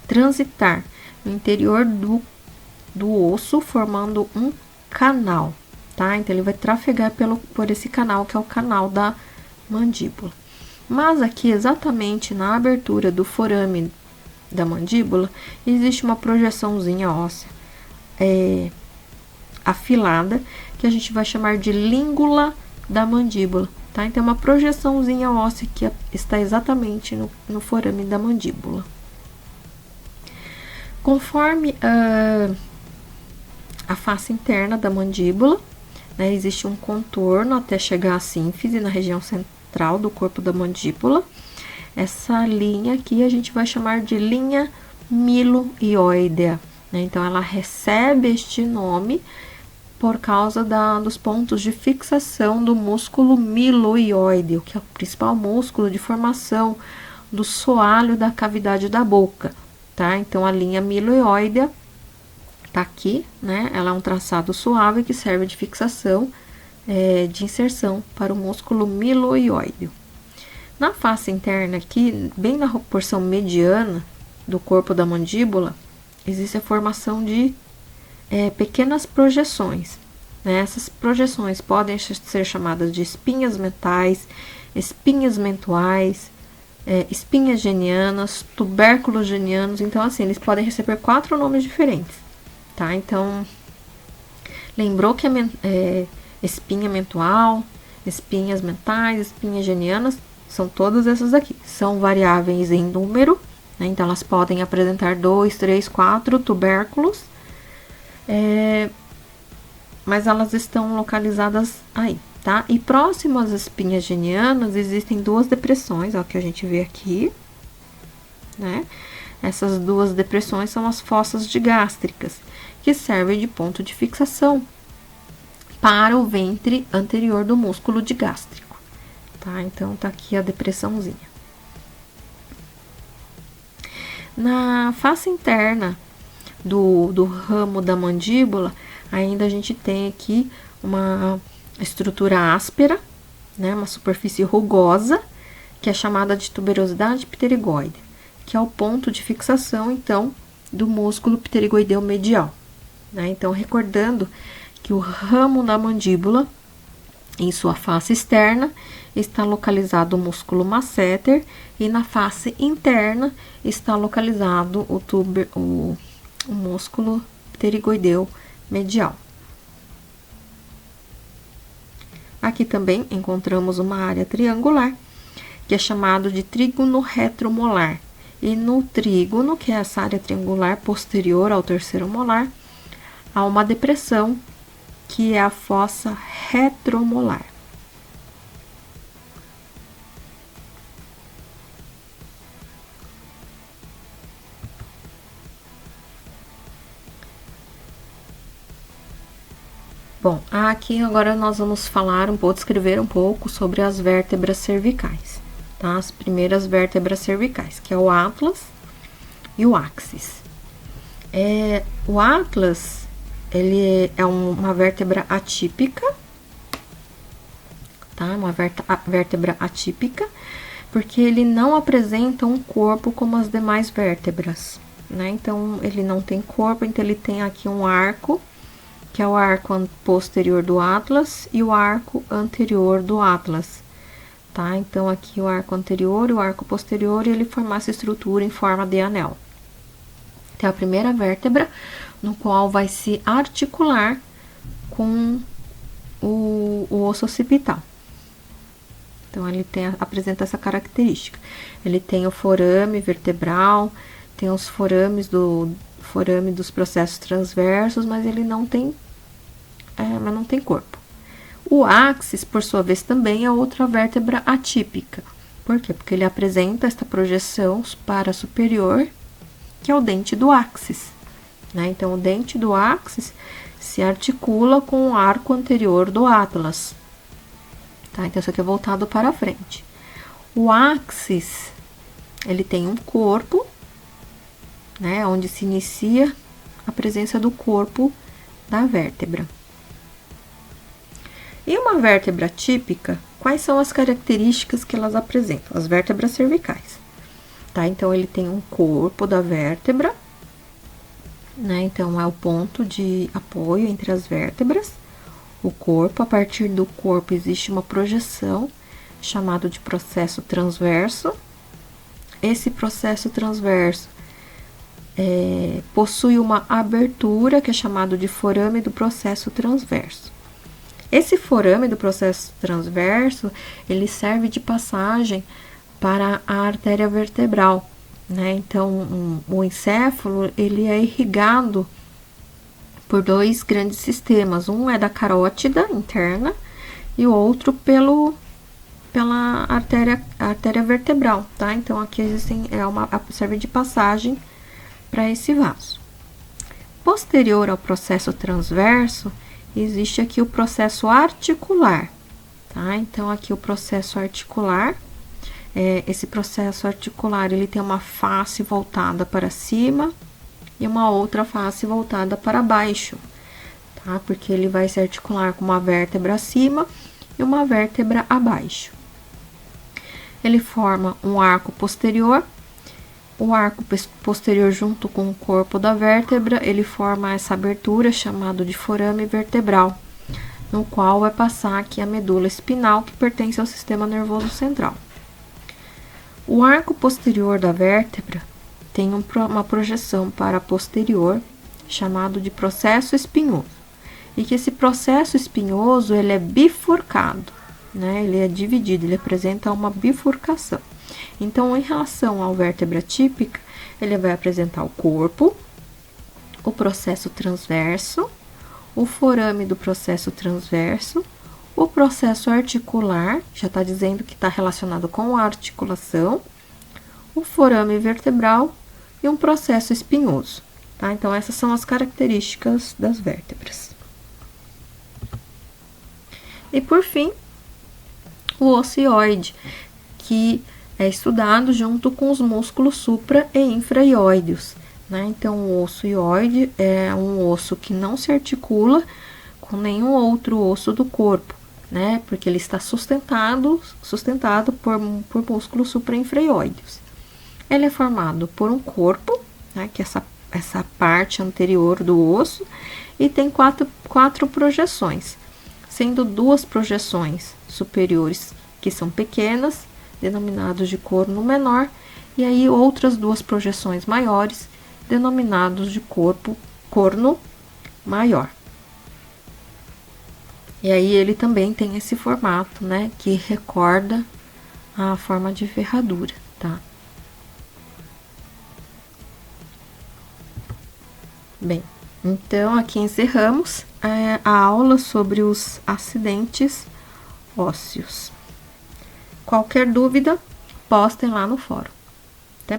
transitar no interior do osso, formando um canal. tá? Então, ele vai trafegar por esse canal, que é o canal da mandíbula. Mas aqui, exatamente na abertura do forame da mandíbula, existe uma projeçãozinha óssea afilada, que a gente vai chamar de língula da mandíbula, tá? Então, uma projeçãozinha óssea que está exatamente no forame da mandíbula. Conforme a face interna da mandíbula, né, existe um contorno até chegar à sínfise na região central do corpo da mandíbula. Essa linha aqui a gente vai chamar de linha miloioidea, né? Então, ela recebe este nome por causa dos pontos de fixação do músculo miloioide, que é o principal músculo de formação do soalho da cavidade da boca, tá? Então, a linha miloioidea tá aqui, né? Ela é um traçado suave que serve de fixação, de inserção para o músculo miloioide. Na face interna aqui, bem na porção mediana do corpo da mandíbula, existe a formação de pequenas projeções, né? Essas projeções podem ser chamadas de espinhas mentais, espinhas mentuais, espinhas genianas, tubérculos genianos. Então, assim, eles podem receber 4 nomes diferentes, tá? Então, lembrou que espinha mentual, espinhas mentais, espinhas genianas, são todas essas aqui. São variáveis em número, né? Então, elas podem apresentar 2, 3, 4 tubérculos, mas elas estão localizadas aí, tá? E próximo às espinhas genianas, existem 2 depressões, ó, que a gente vê aqui, né? Essas 2 depressões são as fossas digástricas, que servem de ponto de fixação para o ventre anterior do músculo digástrico, tá? Então, tá aqui a depressãozinha. Na face interna do ramo da mandíbula, ainda a gente tem aqui uma estrutura áspera, né? Uma superfície rugosa, que é chamada de tuberosidade pterigoide, que é o ponto de fixação, então, do músculo pterigoideu medial, né? Então, recordando que o ramo da mandíbula, em sua face externa, está localizado o músculo masseter, e na face interna está localizado o músculo pterigoideu medial. Aqui também encontramos uma área triangular, que é chamado de trígono retromolar. E no trígono, que é essa área triangular posterior ao terceiro molar, há uma depressão, que é a fossa retromolar. Bom, aqui agora nós vamos falar descrever um pouco sobre as vértebras cervicais, tá? As primeiras vértebras cervicais, que é o atlas e o axis. O atlas, ele é uma vértebra atípica, tá? Uma vértebra atípica, porque ele não apresenta um corpo como as demais vértebras, né? Então, ele não tem corpo, então ele tem aqui um arco, que é o arco posterior do atlas e o arco anterior do atlas, tá? Então, aqui o arco anterior e o arco posterior, e ele forma essa estrutura em forma de anel. Então, a primeira vértebra, no qual vai se articular com o osso occipital. Então, ele apresenta essa característica. Ele tem o forame vertebral, tem os forames forame dos processos transversos, mas ele não tem corpo. O axis, por sua vez, também é outra vértebra atípica. Por quê? Porque ele apresenta esta projeção para superior, que é o dente do axis, né? Então, o dente do axis se articula com o arco anterior do atlas, tá? Então, isso aqui é voltado para frente. O axis, ele tem um corpo, né? Onde se inicia a presença do corpo da vértebra. E uma vértebra típica, quais são as características que elas apresentam? As vértebras cervicais, tá? Então, ele tem um corpo da vértebra, né? Então, é o ponto de apoio entre as vértebras. o corpo. A partir do corpo existe uma projeção, chamado de processo transverso. Esse processo transverso possui uma abertura, que é chamado de forame do processo transverso. Esse forame do processo transverso, ele serve de passagem para a artéria vertebral, né? Então, o encéfalo, ele é irrigado por dois grandes sistemas. Um é da carótida interna e o outro pela artéria vertebral, tá? Então, aqui serve de passagem para esse vaso. Posterior ao processo transverso, existe aqui o processo articular, tá? Então, aqui o processo articular, esse processo articular, ele tem uma face voltada para cima e uma outra face voltada para baixo, tá? Porque ele vai se articular com uma vértebra acima e uma vértebra abaixo. Ele forma um arco posterior. O arco posterior, junto com o corpo da vértebra, ele forma essa abertura chamada de forame vertebral, no qual vai passar aqui a medula espinal, que pertence ao sistema nervoso central. O arco posterior da vértebra tem uma projeção para posterior, chamado de processo espinhoso, e que esse processo espinhoso, ele é bifurcado, né? Ele é dividido, ele apresenta uma bifurcação. Então, em relação à vértebra típica, ele vai apresentar o corpo, o processo transverso, o forame do processo transverso, o processo articular, já está dizendo que está relacionado com a articulação, o forame vertebral e um processo espinhoso, tá? Então, essas são as características das vértebras. E, por fim, o ocioide, que é estudado junto com os músculos supra e infraioideus, né? Então, o osso ioide é um osso que não se articula com nenhum outro osso do corpo, né? Porque ele está sustentado por músculos supra e infraioideus. Ele é formado por um corpo, né? Que é essa parte anterior do osso, e tem quatro projeções, sendo duas projeções superiores que são pequenas, denominados de corno menor, e aí outras duas projeções maiores, denominados de corno maior. E aí ele também tem esse formato, né, que recorda a forma de ferradura, tá? Bem, então aqui encerramos a aula sobre os acidentes ósseos. Qualquer dúvida, postem lá no fórum.